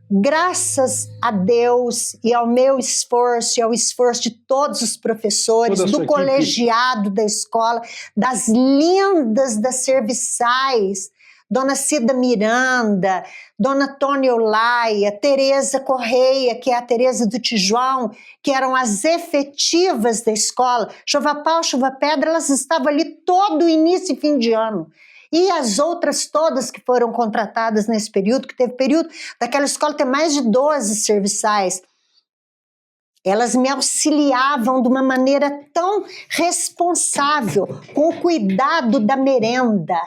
Graças a Deus e ao meu esforço e ao esforço de todos os professores, do colegiado da escola, das lindas das serviçais, Dona Cida Miranda, Dona Tônia Eulaia, Tereza Correia, que é a Tereza do Tijuão, que eram as efetivas da escola. Chuva pau, chuva pedra, elas estavam ali todo início e fim de ano. E as outras todas que foram contratadas nesse período, que teve período daquela escola ter mais de 12 serviçais, elas me auxiliavam de uma maneira tão responsável, com o cuidado da merenda,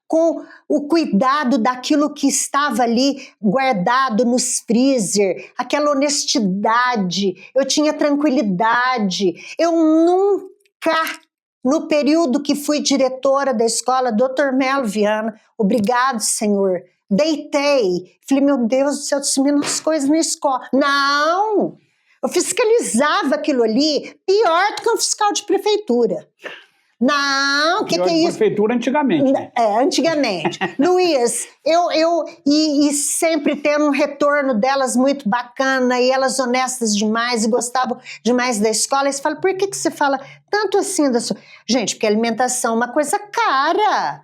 com o cuidado daquilo que estava ali guardado nos freezer, aquela honestidade, eu tinha tranquilidade. Eu nunca, no período que fui diretora da escola Dr. Melo Viana, obrigado, Senhor, deitei, falei, meu Deus do céu, sumindo as coisas na escola. Não! Eu fiscalizava aquilo ali, pior do que um fiscal de prefeitura. Não, o que é isso? Prefeitura antigamente. Né? Antigamente. Luiz, e sempre tendo um retorno delas muito bacana, e elas honestas demais, e gostavam demais da escola. E você fala, por que você fala tanto assim da sua... Gente, porque alimentação é uma coisa cara.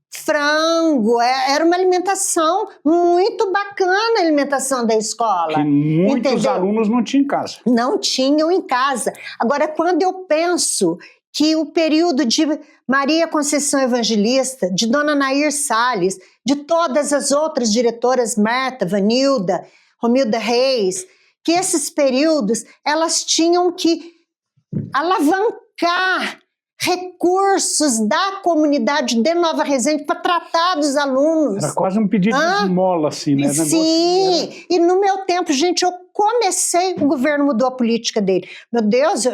Frango, era uma alimentação muito bacana, a alimentação da escola. Que muitos alunos não tinham em casa. Não tinham em casa. Agora, quando eu penso que o período de Maria Conceição Evangelista, de Dona Nair Salles, de todas as outras diretoras, Marta, Vanilda, Romilda Reis, que esses períodos, elas tinham que alavancar recursos da comunidade de Nova Resende para tratar dos alunos. Era quase um pedido de esmola, assim, né? Sim, e no meu tempo, gente, eu comecei, o governo mudou a política dele. Meu Deus,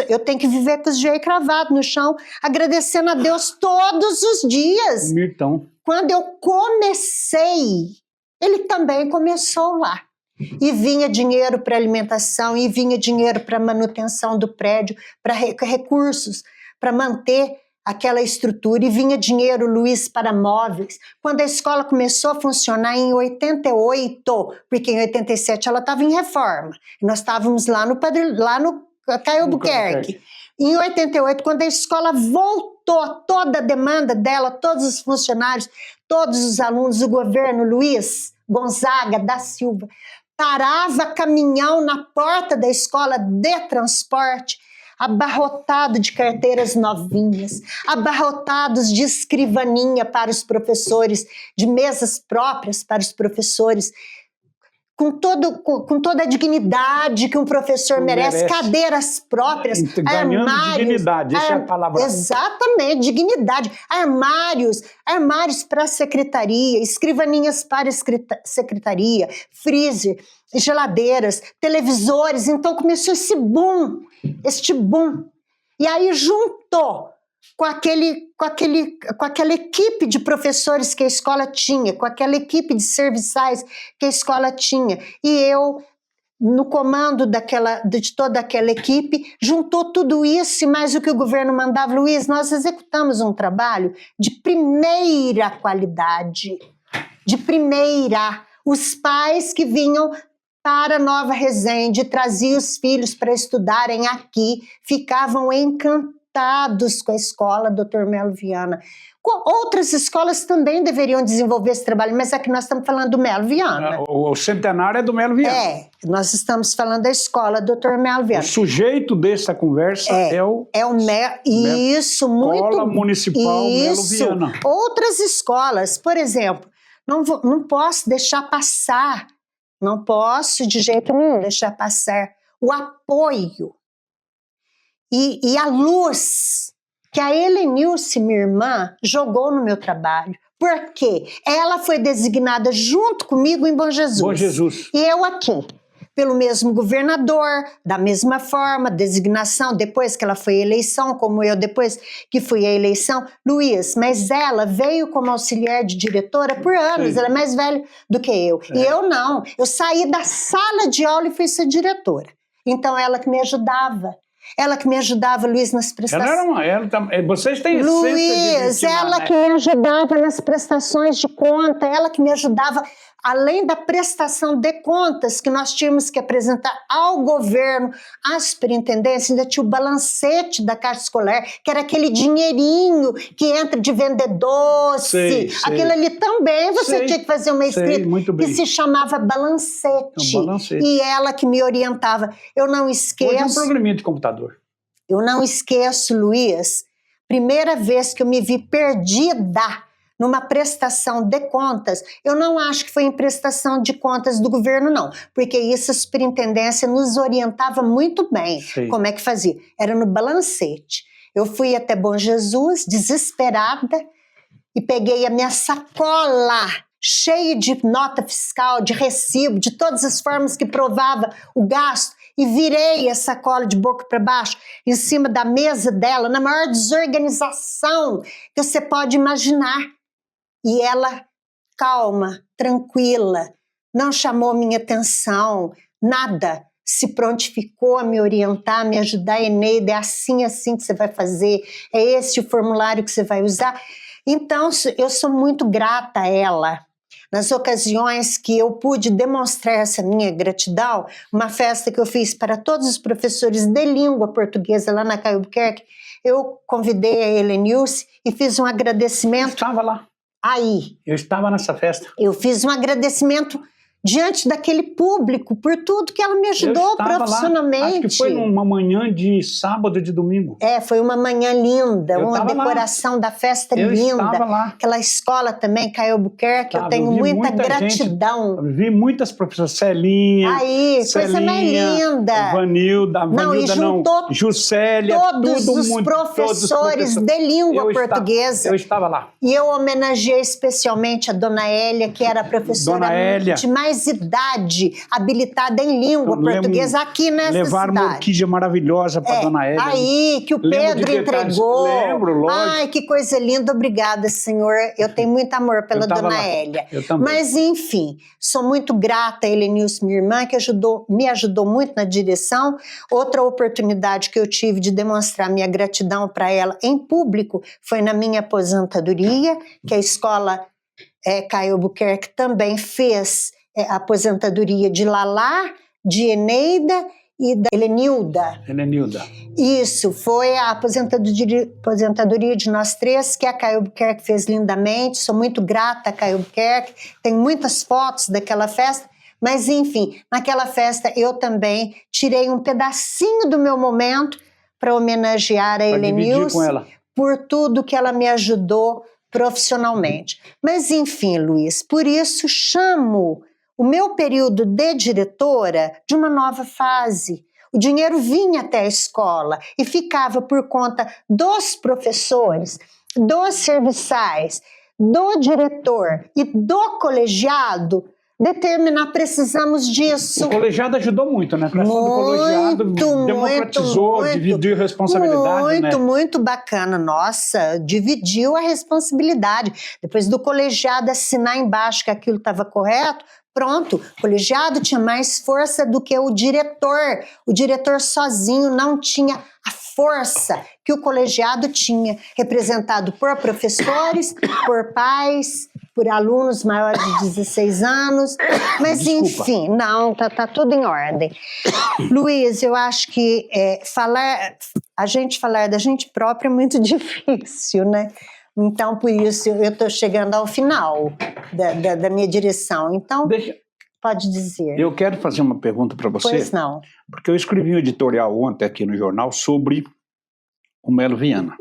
eu tenho que viver com os joelhos cravados no chão, agradecendo a Deus todos os dias. Mirtão. Quando eu comecei, ele também começou lá. E vinha dinheiro para alimentação, e vinha dinheiro para manutenção do prédio, para recursos, para manter aquela estrutura, e vinha dinheiro, Luiz, para móveis. Quando a escola começou a funcionar em 88, porque em 87 ela estava em reforma, nós estávamos lá no Caio Albuquerque. Em 88, quando a escola voltou, toda a demanda dela, todos os funcionários, todos os alunos, o governo, Luiz Gonzaga da Silva, parava caminhão na porta da escola de transporte, abarrotado de carteiras novinhas, abarrotados de escrivaninha para os professores, de mesas próprias para os professores, com toda a dignidade que um professor merece, cadeiras próprias, ganhando armários, dignidade, essa é a palavra. Exatamente, dignidade, armários para a secretaria, escrivaninhas para a secretaria, freezer, geladeiras, televisores. Então começou este boom, e aí juntou com aquela equipe de professores que a escola tinha, com aquela equipe de serviçais que a escola tinha, e eu, no comando de toda aquela equipe, juntou tudo isso e mais o que o governo mandava. Luiz, nós executamos um trabalho de primeira qualidade, de primeira. Os pais que vinham para Nova Resende, traziam os filhos para estudarem aqui, ficavam encantados com a escola Dr. Melo Viana. Outras escolas também deveriam desenvolver esse trabalho, mas aqui nós estamos falando do Melo Viana. O centenário é do Melo Viana. Nós estamos falando da escola Dr. Melo Viana. O sujeito dessa conversa é o Melo. Isso, muito. Escola Municipal Melo Viana. Outras escolas, por exemplo, não posso deixar passar, não posso de jeito nenhum deixar passar o apoio e a luz que a Helenilce, minha irmã, jogou no meu trabalho. Por quê? Ela foi designada junto comigo em Bom Jesus. Bom Jesus. E eu aqui, pelo mesmo governador, da mesma forma, designação, depois que ela foi eleição, como eu depois que fui à eleição. Luiz, mas ela veio como auxiliar de diretora por anos, ela é mais velha do que eu. E eu não, eu saí da sala de aula e fui ser diretora. Então ela que me ajudava. Ela que me ajudava, Luiz, nas prestações. Vocês têm Luiz, ela que me ajudava nas prestações de conta, ela que me ajudava, além da prestação de contas que nós tínhamos que apresentar ao governo, à superintendência, ainda tinha o balancete da Caixa Escolar, que era aquele dinheirinho que entra de vender doce. Sei. Aquilo ali também você tinha que fazer uma escrita que se chamava balancete. E ela que me orientava. Eu não esqueço. Hoje é um programinha de computador. Eu não esqueço, Luiz, primeira vez que eu me vi perdida numa prestação de contas. Eu não acho que foi em prestação de contas do governo, não, porque isso a superintendência nos orientava muito bem. Como é que fazia. Era no balancete. Eu fui até Bom Jesus, desesperada, e peguei a minha sacola cheia de nota fiscal, de recibo, de todas as formas que provava o gasto, e virei a sacola de boca para baixo, em cima da mesa dela, na maior desorganização que você pode imaginar. E ela, calma, tranquila, não chamou minha atenção, nada, se prontificou a me orientar, a me ajudar. Eneida, é assim que você vai fazer, é esse o formulário que você vai usar. Então, eu sou muito grata a ela. Nas ocasiões que eu pude demonstrar essa minha gratidão, uma festa que eu fiz para todos os professores de língua portuguesa lá na Caio Albuquerque, eu convidei a Helenilce e fiz um agradecimento. Eu estava lá. Aí. Eu estava nessa festa. Eu fiz um agradecimento diante daquele público, por tudo que ela me ajudou profissionalmente. Lá, acho que foi numa manhã de sábado, de domingo. Foi uma manhã linda, uma decoração da festa linda. Estava lá. Aquela escola também, Caio Albuquerque, eu tenho muita gratidão. Vi muitas professoras, Celinha, coisa mais linda. Vanilda Juscelia, todos os professores de língua portuguesa. Eu estava lá. E eu homenageei especialmente a Dona Hélia, que era a professora de mais idade, habilitada em língua portuguesa aqui nessa levaram cidade. Uma orquídea maravilhosa para Dona Hélia. Aí, que o Pedro entregou. Lembro, lógico. Ai, que coisa linda, obrigada, senhor. Eu tenho muito amor pela Dona Hélia. Eu também. Mas, enfim, sou muito grata a Helenilce, minha irmã, que me ajudou muito na direção. Outra oportunidade que eu tive de demonstrar minha gratidão para ela em público foi na minha aposentadoria, que a escola Caio Albuquerque também fez a aposentadoria de Lalá, de Eneida e da Helenilda. Isso, foi a aposentadoria de nós três, que a Caio Albuquerque fez lindamente. Sou muito grata a Caio Albuquerque, tenho muitas fotos daquela festa, mas enfim, naquela festa eu também tirei um pedacinho do meu momento para homenagear a Helenilce por tudo que ela me ajudou profissionalmente. Mas enfim, Luiz, por isso chamo o meu período de diretora de uma nova fase. O dinheiro vinha até a escola e ficava por conta dos professores, dos serviçais, do diretor e do colegiado determinar, precisamos disso. O colegiado ajudou muito, né? A questão do colegiado democratizou, dividiu responsabilidade, né? Muito bacana. Nossa, dividiu a responsabilidade. Depois do colegiado assinar embaixo que aquilo estava correto, pronto, o colegiado tinha mais força do que o diretor. O diretor sozinho não tinha a força que o colegiado tinha, representado por professores, por pais, por alunos maiores de 16 anos, mas enfim, não, tá tudo em ordem. Luiz, eu acho que a gente falar da gente própria é muito difícil, né? Então, por isso, eu estou chegando ao final da minha direção. Então, pode dizer. Eu quero fazer uma pergunta para você. Pois não. Porque eu escrevi um editorial ontem aqui no jornal sobre o Melo Viana.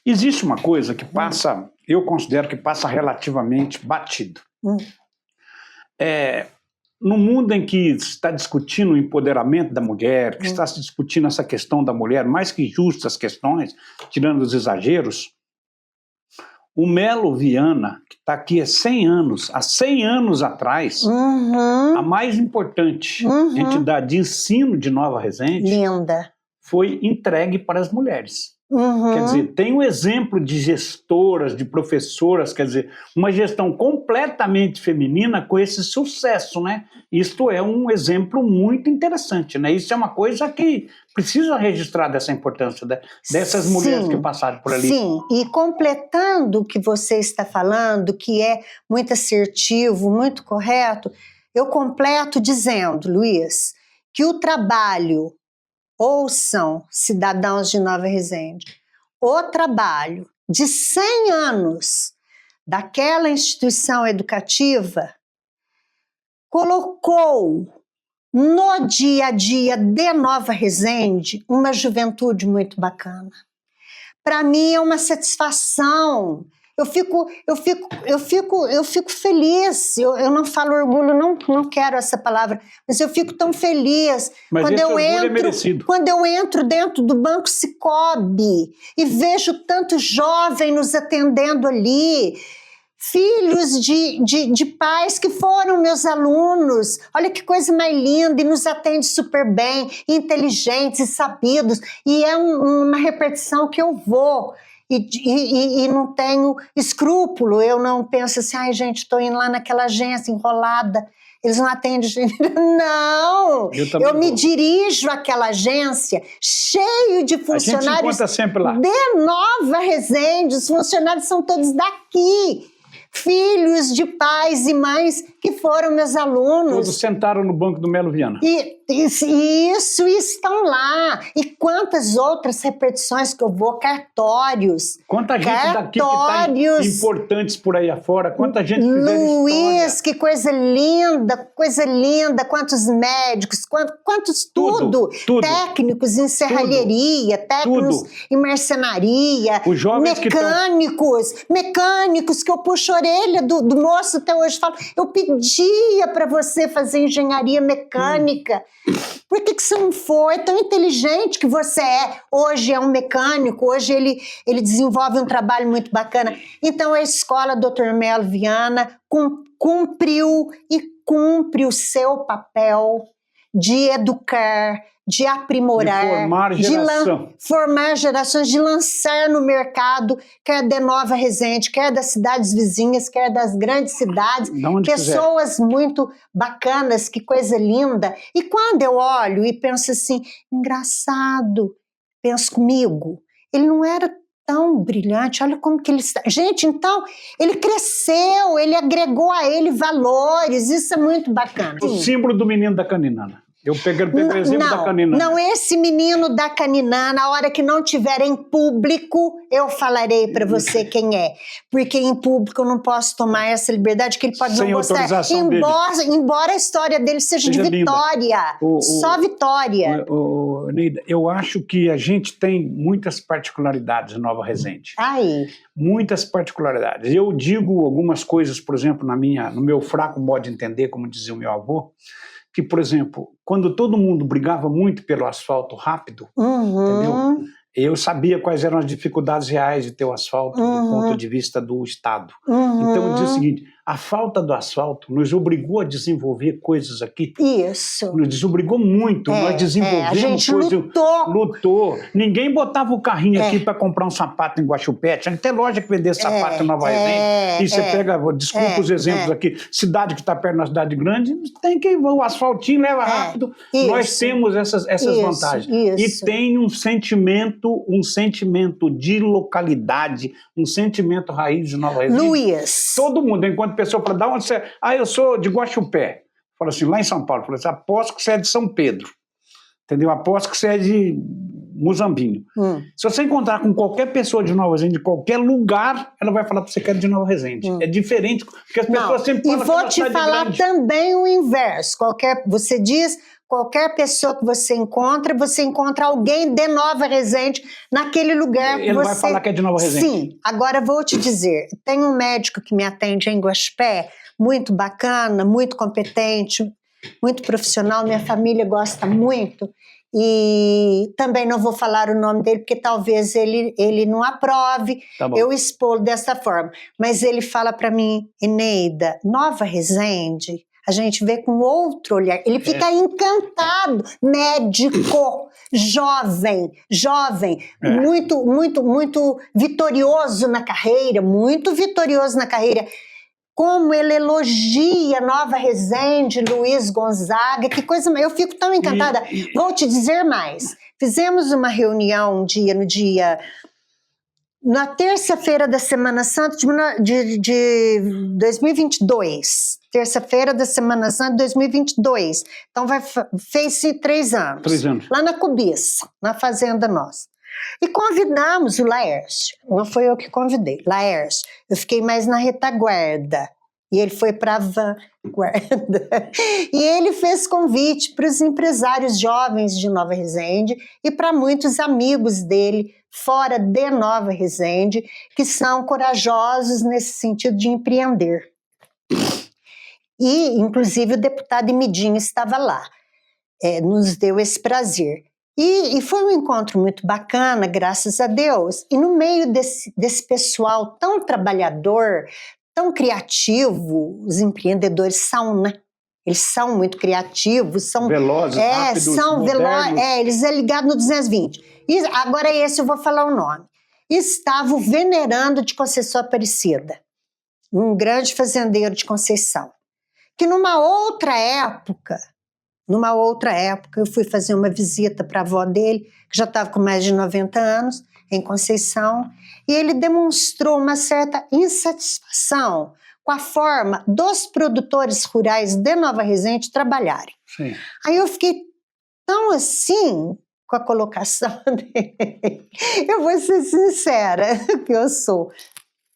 Existe uma coisa que passa, eu considero que passa relativamente batido. No mundo em que se está discutindo o empoderamento da mulher, que está se discutindo essa questão da mulher, mais que justas questões, tirando os exageros, o Melo Viana, que está aqui há 100 anos atrás, a mais importante entidade de ensino de Nova Resende, linda, foi entregue para as mulheres. Quer dizer, tem um exemplo de gestoras, de professoras, quer dizer, uma gestão completamente feminina com esse sucesso, né? Isto é um exemplo muito interessante, né? Isso é uma coisa que precisa registrar dessa importância dessas mulheres que passaram por ali. Sim, e completando o que você está falando, que é muito assertivo, muito correto, eu completo dizendo, Luiz, que o trabalho, ouçam, cidadãos de Nova Resende, o trabalho de 100 anos daquela instituição educativa colocou no dia a dia de Nova Resende uma juventude muito bacana. Para mim é uma satisfação. Eu fico feliz. Eu não falo orgulho, não quero essa palavra, mas eu fico tão feliz quando eu entro dentro do Banco Sicoob e vejo tanto jovem nos atendendo ali, filhos de pais que foram meus alunos. Olha que coisa mais linda, e nos atende super bem, inteligentes e sabidos, e é uma repetição que eu vou. E não tenho escrúpulo, eu não penso assim, ai gente, estou indo lá naquela agência enrolada, eles não atendem. Não, eu me dirijo àquela agência cheio de funcionários sempre lá. de Nova Resende, os funcionários são todos daqui, filhos de pais e mães que foram meus alunos. Todos sentaram no banco do Melo Viana. Isso, estão lá. E quantas outras repetições que eu vou, cartórios. Quanta gente daqui que está importantes por aí afora, quanta gente fizeram Luiz, história. que coisa linda, quantos médicos, quantos tudo. Técnicos em serralheria, técnicos em marcenaria, os jovens mecânicos que eu puxo a orelha do moço até hoje, falo, eu pedia para você fazer engenharia mecânica. Por que você não foi? Tão inteligente que você é. Hoje é um mecânico, hoje ele desenvolve um trabalho muito bacana. Então a escola Dr. Melo Viana cumpriu e cumpre o seu papel de educar, de aprimorar, de formar gerações, de lançar no mercado, quer de Nova Resende, quer das cidades vizinhas, quer das grandes cidades, pessoas muito bacanas, que coisa linda. E quando eu olho e penso assim, engraçado, penso comigo, ele não era tão brilhante, olha como que ele está. Gente, então, ele cresceu, ele agregou a ele valores, isso é muito bacana. O símbolo do menino da Caninana. Eu peguei o exemplo da Caninana. Não, esse menino da Caninana, a hora que não tiver em público, eu falarei para você quem é. Porque em público eu não posso tomar essa liberdade, que ele pode não gostar. Embora a história dele seja de vitória. Só vitória. Neida, eu acho que a gente tem muitas particularidades em Nova Resende. Muitas particularidades. Eu digo algumas coisas, por exemplo, no meu fraco modo de entender, como dizia o meu avô, que, por exemplo, quando todo mundo brigava muito pelo asfalto rápido, entendeu? Eu sabia quais eram as dificuldades reais de ter o asfalto do ponto de vista do Estado. Então, eu dizia o seguinte, a falta do asfalto nos obrigou a desenvolver coisas aqui. Isso. Nos desobrigou muito, nós desenvolvemos a gente coisas. lutou. Ninguém botava o carrinho aqui para comprar um sapato em Guaxupé. Tinha que ter loja que vendesse sapato em Nova Resende. E você pega, desculpa os exemplos aqui, cidade que está perto da cidade grande, tem que o asfaltinho leva rápido. Nós temos essas vantagens. E tem um sentimento de localidade, um sentimento raiz de Nova Resende. Luiz. Todo mundo, enquanto pessoa fala, da onde você é? Eu sou de Guaxupé. Fala assim, lá em São Paulo. Fala assim, aposto que você é de São Pedro. Entendeu? Aposto que você é de Muzambinho. Se você encontrar com qualquer pessoa de Nova Resende, de qualquer lugar, ela vai falar para você que é de Nova Resende. É diferente, porque as pessoas sempre falam. E vou te falar também o inverso. Você diz, qualquer pessoa que você encontra alguém de Nova Resende naquele lugar. Ele vai falar que é de Nova Resende. Sim. Agora vou te dizer, tem um médico que me atende em Guaxupé, muito bacana, muito competente, muito profissional, minha família gosta muito. E também não vou falar o nome dele, porque talvez ele não aprove eu expor dessa forma. Mas ele fala para mim, Eneida, Nova Resende, a gente vê com outro olhar. Ele fica encantado, médico, jovem, muito vitorioso na carreira, Como ele elogia Nova Resende, Luiz Gonzaga, que coisa, eu fico tão encantada. Vou te dizer mais, fizemos uma reunião na terça-feira da Semana Santa de 2022, terça-feira da Semana Santa de 2022, então fez-se 3 anos. 3 anos. Lá na Cobiça, na fazenda nossa. E convidamos o Laércio, não foi eu que convidei, Laércio, eu fiquei mais na retaguarda, e ele foi para a vanguarda. E ele fez convite para os empresários jovens de Nova Resende e para muitos amigos dele fora de Nova Resende, que são corajosos nesse sentido de empreender. E, inclusive, o deputado Imidinho estava lá, nos deu esse prazer. E foi um encontro muito bacana, graças a Deus. E no meio desse pessoal tão trabalhador, tão criativo, os empreendedores são, né? Eles são muito criativos, são velozes, rápidos, modernos. Eles é ligado no 220. E agora esse eu vou falar o nome. Estava o venerando de Conceição Aparecida, um grande fazendeiro de Conceição, que numa outra época eu fui fazer uma visita para a avó dele, que já estava com mais de 90 anos, em Conceição, e ele demonstrou uma certa insatisfação com a forma dos produtores rurais de Nova Resende trabalharem. Sim. Aí eu fiquei tão assim com a colocação dele. Eu vou ser sincera, que eu sou.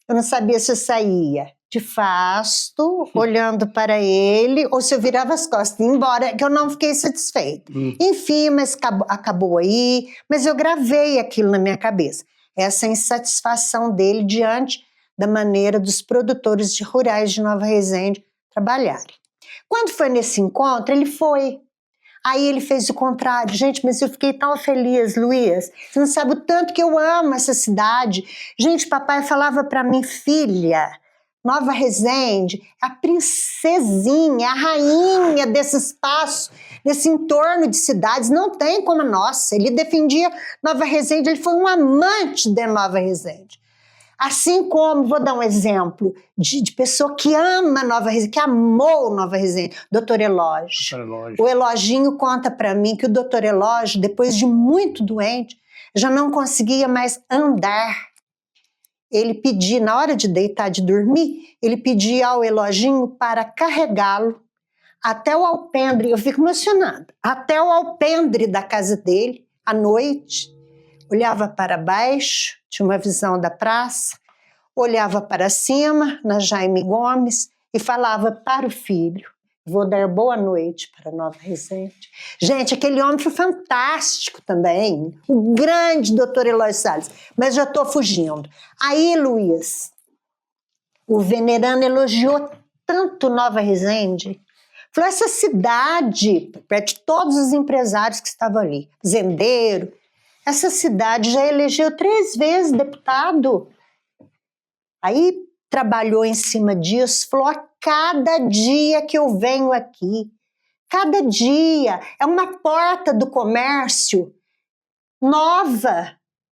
Eu não sabia se eu saía de fasto, olhando para ele, ou se eu virava as costas, embora que eu não fiquei satisfeita. Enfim, mas acabou aí, mas eu gravei aquilo na minha cabeça. Essa insatisfação dele diante da maneira dos produtores rurais de Nova Resende trabalharem. Quando foi nesse encontro, ele foi. Aí ele fez o contrário. Gente, mas eu fiquei tão feliz, Luiz. Você não sabe o tanto que eu amo essa cidade. Gente, papai falava para mim, filha, Nova Resende é a princesinha, a rainha desse espaço, desse entorno de cidades. Não tem como a nossa. Ele defendia Nova Resende, ele foi um amante de Nova Resende. Assim como, vou dar um exemplo, de pessoa que ama Nova Resende, que amou Nova Resende, Dr. Elógio. O Eloginho conta para mim que o Dr. Elógio, depois de muito doente, já não conseguia mais andar. Ele pedia, na hora de deitar, de dormir, ele pedia ao Eloginho para carregá-lo até o alpendre, eu fico emocionada, até o alpendre da casa dele, à noite, olhava para baixo, tinha uma visão da praça, olhava para cima, na Jaime Gomes, e falava para o filho, vou dar boa noite para Nova Resende. Gente, aquele homem foi fantástico também, o grande doutor Eloy Salles, mas já estou fugindo. Aí, Luiz, o venerano elogiou tanto Nova Resende, falou, essa cidade, perto de todos os empresários que estavam ali, zendeiro, essa cidade já elegeu 3 vezes deputado. Aí trabalhou em cima disso, falou, a cada dia que eu venho aqui, cada dia, é uma porta do comércio nova,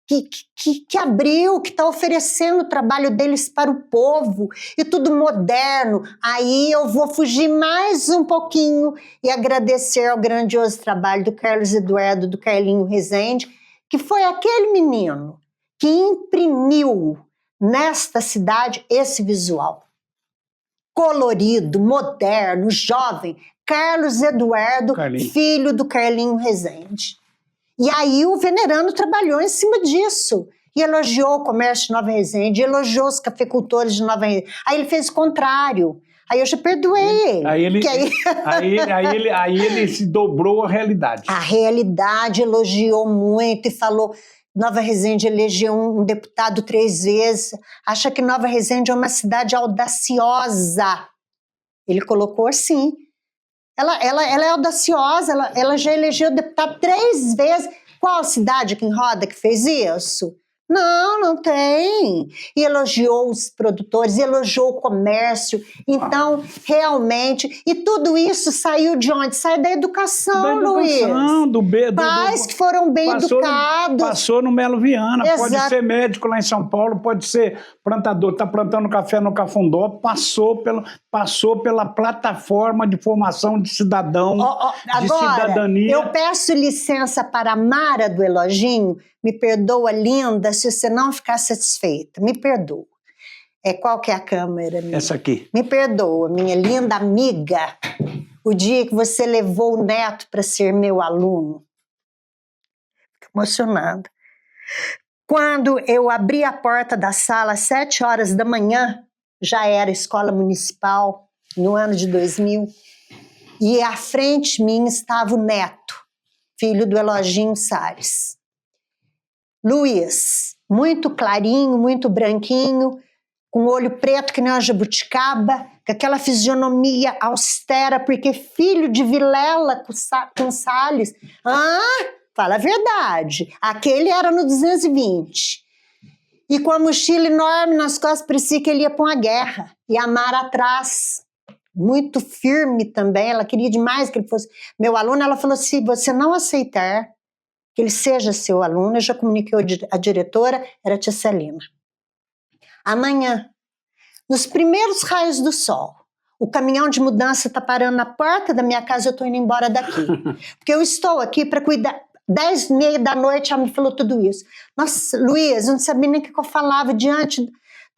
que abriu, que está oferecendo o trabalho deles para o povo, e tudo moderno. Aí eu vou fugir mais um pouquinho e agradecer ao grandioso trabalho do Carlos Eduardo, do Carlinho Rezende, que foi aquele menino que imprimiu nesta cidade esse visual. Colorido, moderno, jovem, Carlos Eduardo, filho do Carlinho Rezende. E aí o venerano trabalhou em cima disso. E elogiou o comércio de Nova Resende, elogiou os cafeicultores de Nova Resende. Aí ele fez o contrário. Aí eu já perdoei ele. Aí ele se dobrou à realidade. A realidade, elogiou muito e falou, Nova Resende elegeu um deputado 3 vezes, acha que Nova Resende é uma cidade audaciosa. Ele colocou assim. Ela é audaciosa, ela já elegeu deputado 3 vezes. Qual cidade aqui em Roda que fez isso? Não tem. E elogiou os produtores, elogiou o comércio. Então, realmente... E tudo isso saiu de onde? Sai da educação, Luiz. Pais que foram bem educados. Passou no Melo Viana. Exato. Pode ser médico lá em São Paulo, pode ser plantador, está plantando café no Cafundó, passou pela plataforma de formação de cidadão, de cidadania. Eu peço licença para a Mara do Eloginho, me perdoa, linda, se você não ficar satisfeita, me perdoa. Qual que é a câmera? Minha? Essa aqui. Me perdoa, minha linda amiga, o dia que você levou o neto para ser meu aluno. Fico emocionada. Quando eu abri a porta da sala às 7 horas da manhã, já era escola municipal, no ano de 2000, e à frente de mim estava o neto, filho do Eloginho Salles. Luiz, muito clarinho, muito branquinho, com olho preto que nem uma jabuticaba, com aquela fisionomia austera, porque filho de Vilela com Salles. Fala a verdade, aquele era no 220. E com a mochila enorme nas costas, parecia que ele ia para uma guerra. E a Mara atrás, muito firme também, ela queria demais que ele fosse meu aluno. Ela falou, se você não aceitar que ele seja seu aluno, eu já comuniquei a diretora, era a tia Celina. Amanhã, nos primeiros raios do sol, o caminhão de mudança está parando na porta da minha casa, eu estou indo embora daqui. Porque eu estou aqui para cuidar. 10h30 da noite, ela me falou tudo isso. Nossa, Luiz, eu não sabia nem o que eu falava diante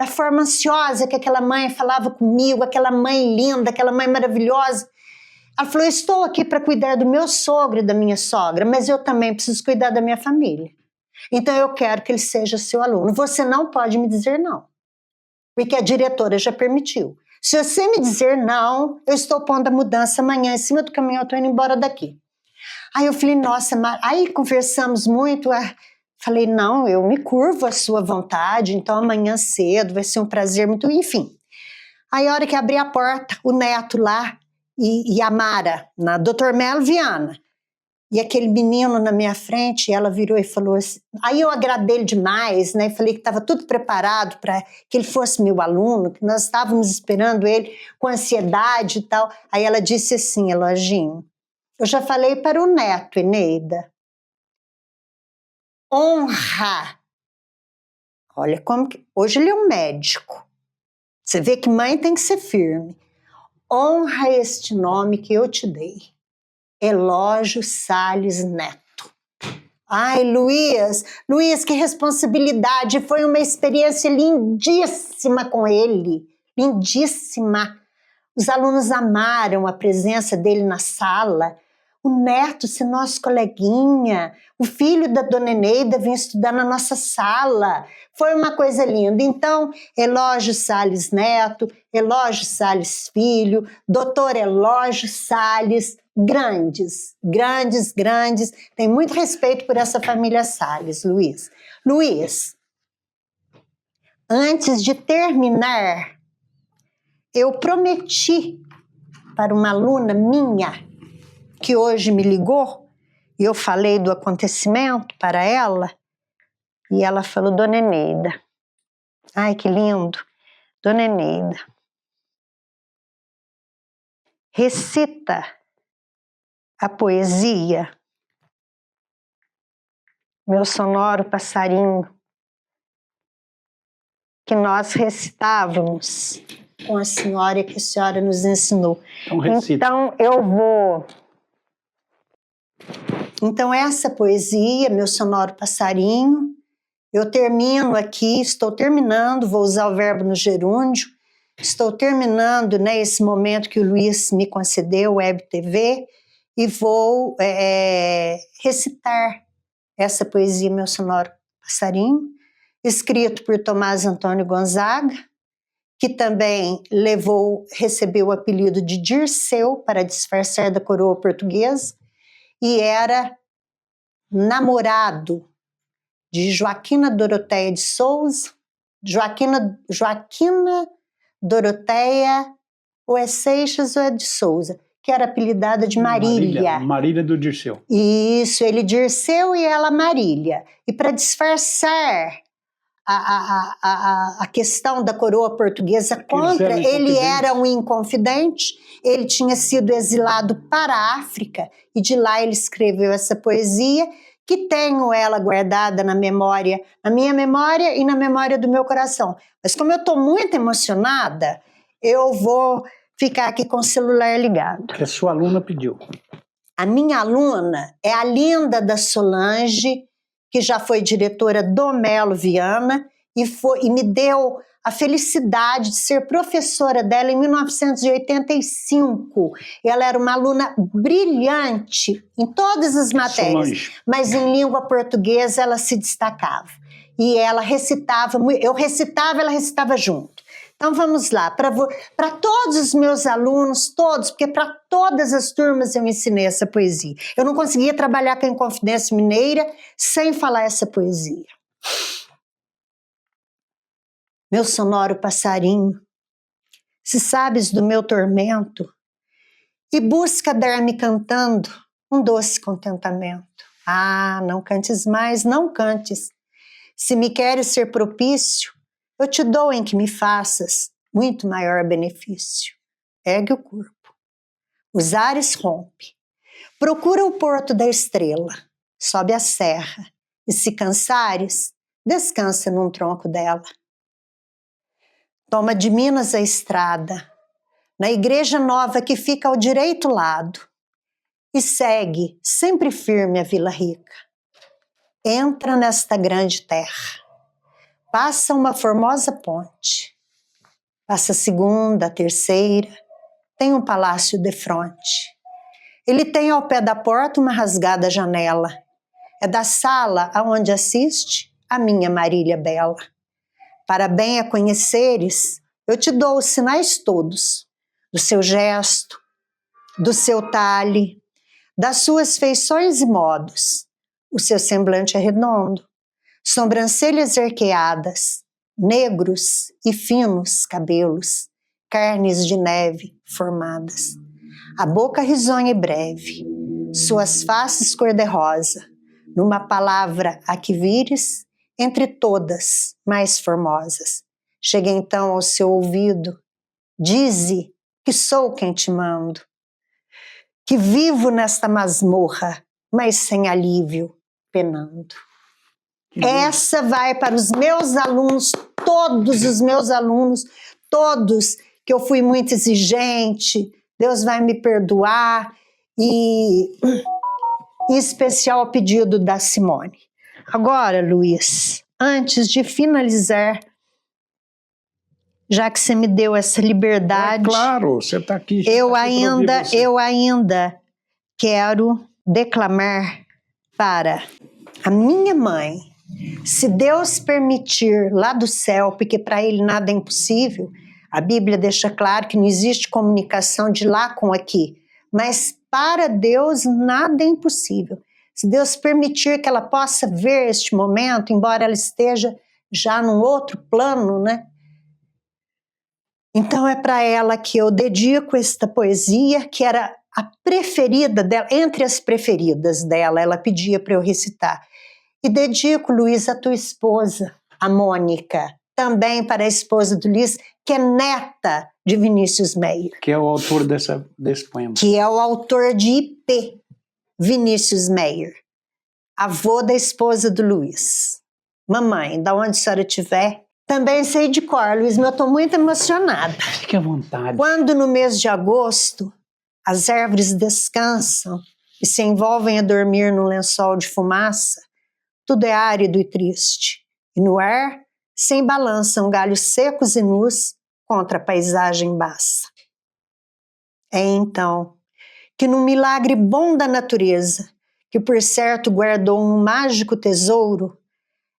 da forma ansiosa que aquela mãe falava comigo, aquela mãe linda, aquela mãe maravilhosa. Ela falou, eu estou aqui para cuidar do meu sogro e da minha sogra, mas eu também preciso cuidar da minha família. Então eu quero que ele seja seu aluno. Você não pode me dizer não, porque a diretora já permitiu. Se você me dizer não, eu estou pondo a mudança amanhã em cima do caminhão, eu estou indo embora daqui. Aí eu falei, nossa, aí conversamos muito, falei, não, eu me curvo à sua vontade, então amanhã cedo vai ser um prazer muito, enfim. Aí a hora que abri a porta, o neto lá e a Mara, na Dr. Melo Viana, e aquele menino na minha frente, ela virou e falou assim, aí eu agradei ele demais, né, falei que estava tudo preparado para que ele fosse meu aluno, que nós estávamos esperando ele com ansiedade e tal. Aí ela disse assim, Eloginho, eu já falei para o neto, Eneida, honra. Olha como que... Hoje ele é um médico. Você vê que mãe tem que ser firme. Honra este nome que eu te dei. Elógio Salles Neto. Ai, Luiz, que responsabilidade. Foi uma experiência lindíssima com ele. Lindíssima. Os alunos amaram a presença dele na sala. O neto, se nosso coleguinha, o filho da dona Eneida vem estudar na nossa sala. Foi uma coisa linda. Então, Elógio Salles Neto, Elógio Salles Filho, doutor Elógio Salles, grandes. Tem muito respeito por essa família Salles, Luiz. Luiz, antes de terminar, eu prometi para uma aluna minha, que hoje me ligou, e eu falei do acontecimento para ela, e ela falou, dona Eneida, ai que lindo, dona Eneida, recita a poesia Meu Sonoro Passarinho, que nós recitávamos com a senhora que a senhora nos ensinou. Então eu vou... Então essa poesia, Meu Sonoro Passarinho, eu termino aqui, estou terminando, vou usar o verbo no gerúndio, estou terminando, né, esse momento que o Luiz me concedeu, Web TV, e vou recitar essa poesia, Meu Sonoro Passarinho, escrito por Tomás Antônio Gonzaga, que também recebeu o apelido de Dirceu, para disfarçar da coroa portuguesa, e era namorado de Joaquina Doroteia de Souza, Joaquina Doroteia, ou é Seixas ou é de Souza, que era apelidada de Marília. Marília do Dirceu. Isso, ele Dirceu e ela Marília. E para disfarçar a questão da coroa portuguesa contra, ele era um inconfidente, ele tinha sido exilado para a África, e de lá ele escreveu essa poesia, que tenho ela guardada na minha memória e na memória do meu coração. Mas como eu estou muito emocionada, eu vou ficar aqui com o celular ligado. Que a sua aluna pediu. A minha aluna é a Linda da Solange, que já foi diretora do Melo Viana e me deu a felicidade de ser professora dela em 1985. Ela era uma aluna brilhante em todas as matérias, Solange. Mas em língua portuguesa ela se destacava. E ela recitava, eu recitava, ela recitava junto. Então vamos lá, para todos os meus alunos, todos, porque para todas as turmas eu ensinei essa poesia. Eu não conseguia trabalhar com a Inconfidência Mineira sem falar essa poesia. Meu sonoro passarinho, se sabes do meu tormento, e busca dar-me cantando um doce contentamento. Ah, não cantes mais, não cantes. Se me queres ser propício, eu te dou em que me faças muito maior benefício. Ergue o corpo, os ares rompe, procura o porto da estrela, sobe a serra, e se cansares, descansa num tronco dela. Toma de Minas a estrada, na igreja nova que fica ao direito lado, e segue sempre firme a Vila Rica. Entra nesta grande terra, Passa uma formosa ponte. Passa a segunda, a terceira. Tem um palácio defronte. Ele tem ao pé da porta uma rasgada janela. É da sala aonde assiste a minha Marília bela. Para bem a conheceres, eu te dou os sinais todos, do seu gesto, do seu talhe, das suas feições e modos. O seu semblante é redondo, sobrancelhas arqueadas, negros e finos cabelos, carnes de neve formadas. A boca risonha e breve, suas faces cor-de-rosa, numa palavra a que vires, entre todas mais formosas. Chega então ao seu ouvido, dize que sou quem te mando, que vivo nesta masmorra, mas sem alívio, penando. Essa vai para os meus alunos, todos os meus alunos, todos que eu fui muito exigente, Deus vai me perdoar, e em especial ao pedido da Simone. Agora, Luiz, antes de finalizar, já que você me deu essa liberdade, claro, você está aqui. Eu ainda quero declamar para a minha mãe, se Deus permitir lá do céu, porque para ele nada é impossível. A Bíblia deixa claro que não existe comunicação de lá com aqui, mas para Deus nada é impossível. Se Deus permitir que ela possa ver este momento, embora ela esteja já num outro plano, né? Então é para ela que eu dedico esta poesia, que era a preferida dela, entre as preferidas dela, ela pedia para eu recitar. E dedico, Luiz, a tua esposa, a Mônica, também para a esposa do Luiz, que é neta de Vinícius Meyer. Que é o autor desse poema. Que é o autor de IP, Vinícius Meyer, avô da esposa do Luiz. Mamãe, da onde a senhora estiver, também sei de cor, Luiz, mas eu estou muito emocionada. Fique à vontade. Quando no mês de agosto as árvores descansam e se envolvem a dormir num lençol de fumaça, tudo é árido e triste, e no ar se embalançam galhos secos e nus contra a paisagem baça. É então que num milagre bom da natureza, que por certo guardou um mágico tesouro,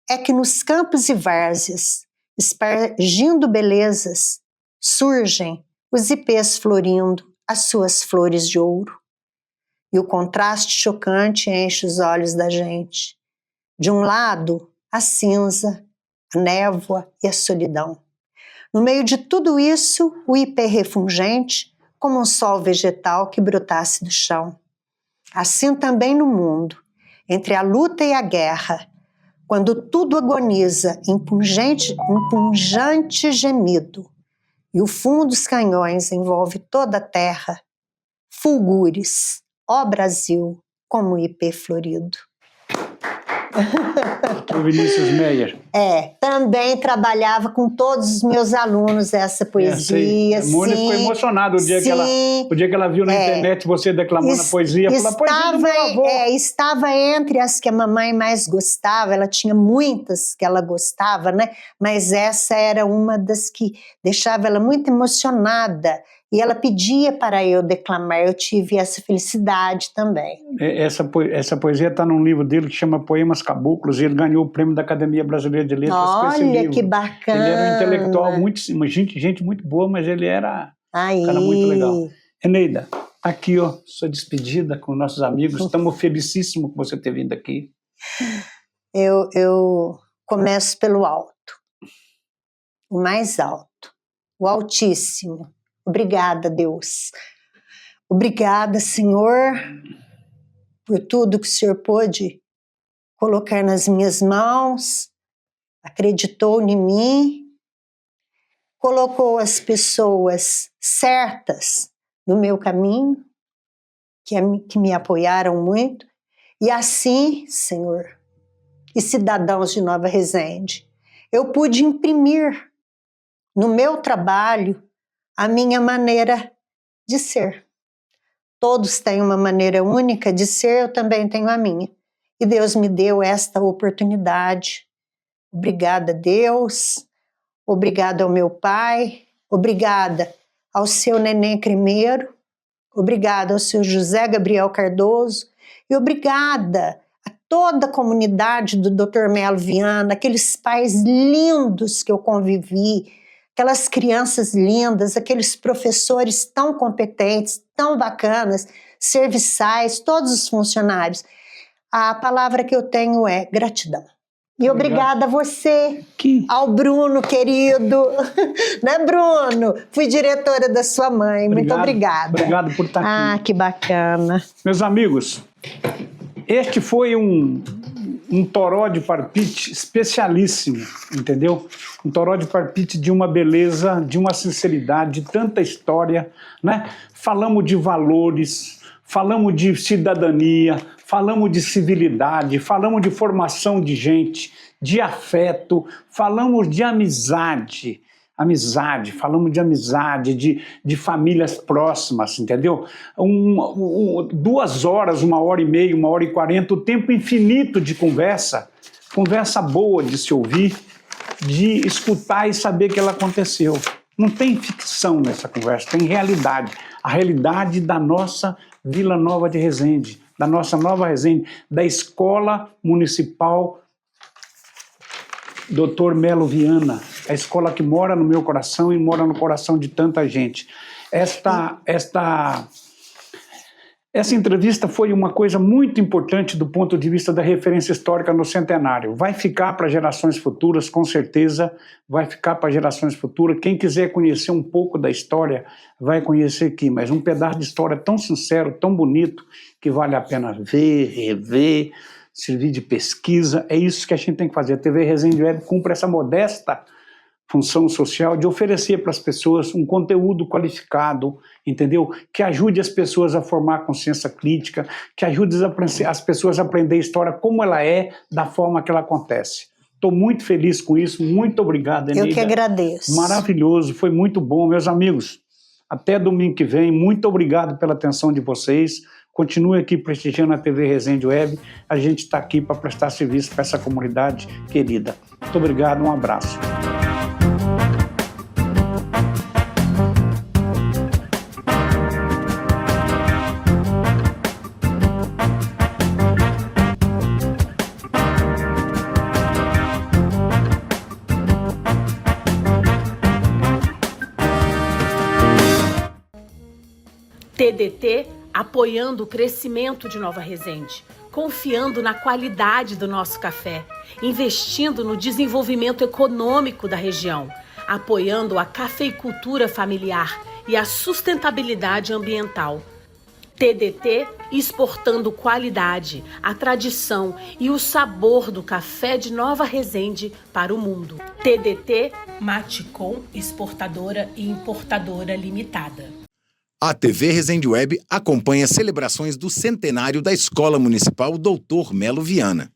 é que nos campos e várzeas, espargindo belezas, surgem os ipês florindo as suas flores de ouro. E o contraste chocante enche os olhos da gente. De um lado, a cinza, a névoa e a solidão. No meio de tudo isso, o ipê refulgente, como um sol vegetal que brotasse do chão. Assim também no mundo, entre a luta e a guerra, quando tudo agoniza em punjante gemido, e o fumo dos canhões envolve toda a terra, fulgures, ó Brasil, como o ipê florido. O Vinícius Meyer. Também trabalhava com todos os meus alunos essa poesia. A Mônica ficou emocionada o dia que ela viu na internet você declamando a poesia. Falou, a poesia do meu avô. Estava entre as que a mamãe mais gostava, ela tinha muitas que ela gostava, né? Mas essa era uma das que deixava ela muito emocionada. E ela pedia para eu declamar, eu tive essa felicidade também. Essa poesia está num livro dele que chama Poemas Caboclos, e ele ganhou o prêmio da Academia Brasileira de Letras com esse livro. Olha, que bacana! Ele era um intelectual, gente muito boa, mas ele era um cara muito legal. Eneida, aqui, ó, sua despedida com nossos amigos, estamos felicíssimos por você ter vindo aqui. Eu começo pelo alto, o mais alto, o altíssimo. Obrigada, Deus. Obrigada, Senhor, por tudo que o Senhor pôde colocar nas minhas mãos, acreditou em mim, colocou as pessoas certas no meu caminho, que me apoiaram muito, e assim, Senhor, e cidadãos de Nova Resende, eu pude imprimir no meu trabalho a minha maneira de ser. Todos têm uma maneira única de ser, eu também tenho a minha. E Deus me deu esta oportunidade, Obrigada, Deus. Obrigada ao meu pai. Obrigada ao seu Neném Crimeiro. Obrigada ao seu José Gabriel Cardoso. E obrigada a toda a comunidade do Dr. Melo Viana, aqueles pais lindos que eu convivi, aquelas crianças lindas, aqueles professores tão competentes, tão bacanas, serviçais, todos os funcionários. A palavra que eu tenho é gratidão. E obrigada a você, ao Bruno, querido. Né, Bruno? Fui diretora da sua mãe. Muito obrigada. Obrigado por estar aqui. Ah, que bacana. Meus amigos, este foi um toró de parpite especialíssimo, entendeu? Um toró de parpite de uma beleza, de uma sinceridade, de tanta história, né? Falamos de valores, falamos de cidadania, falamos de civilidade, falamos de formação de gente, de afeto, falamos de amizade, falamos de amizade, de famílias próximas, entendeu? 2 horas, 1h30, 1h40, o tempo infinito de conversa boa de se ouvir, de escutar e saber que ela aconteceu. Não tem ficção nessa conversa, tem realidade. A realidade da nossa Vila Nova de Resende, da nossa Nova Resende, da Escola Municipal Dr. Melo Viana, a escola que mora no meu coração e mora no coração de tanta gente. Essa entrevista foi uma coisa muito importante do ponto de vista da referência histórica no centenário. Vai ficar para gerações futuras, com certeza, vai ficar para gerações futuras. Quem quiser conhecer um pouco da história, vai conhecer aqui, mas um pedaço de história tão sincero, tão bonito, que vale a pena ver, rever, servir de pesquisa. É isso que a gente tem que fazer. A TV Resende Web cumpre essa modesta função social de oferecer para as pessoas um conteúdo qualificado, entendeu? Que ajude as pessoas a formar consciência crítica, que ajude as pessoas a aprender a história como ela é, da forma que ela acontece. Estou muito feliz com isso, muito obrigado, Eneida. Eu que agradeço. Maravilhoso, foi muito bom. Meus amigos, até domingo que vem, muito obrigado pela atenção de vocês. Continue aqui prestigiando a TV Resende Web. A gente está aqui para prestar serviço para essa comunidade querida. Muito obrigado, um abraço. TDT apoiando o crescimento de Nova Resende, confiando na qualidade do nosso café, investindo no desenvolvimento econômico da região, apoiando a cafeicultura familiar e a sustentabilidade ambiental. TDT exportando qualidade, a tradição e o sabor do café de Nova Resende para o mundo. TDT Maticom Exportadora e Importadora Limitada. A TV Resende Web acompanha celebrações do centenário da Escola Municipal Dr. Melo Viana.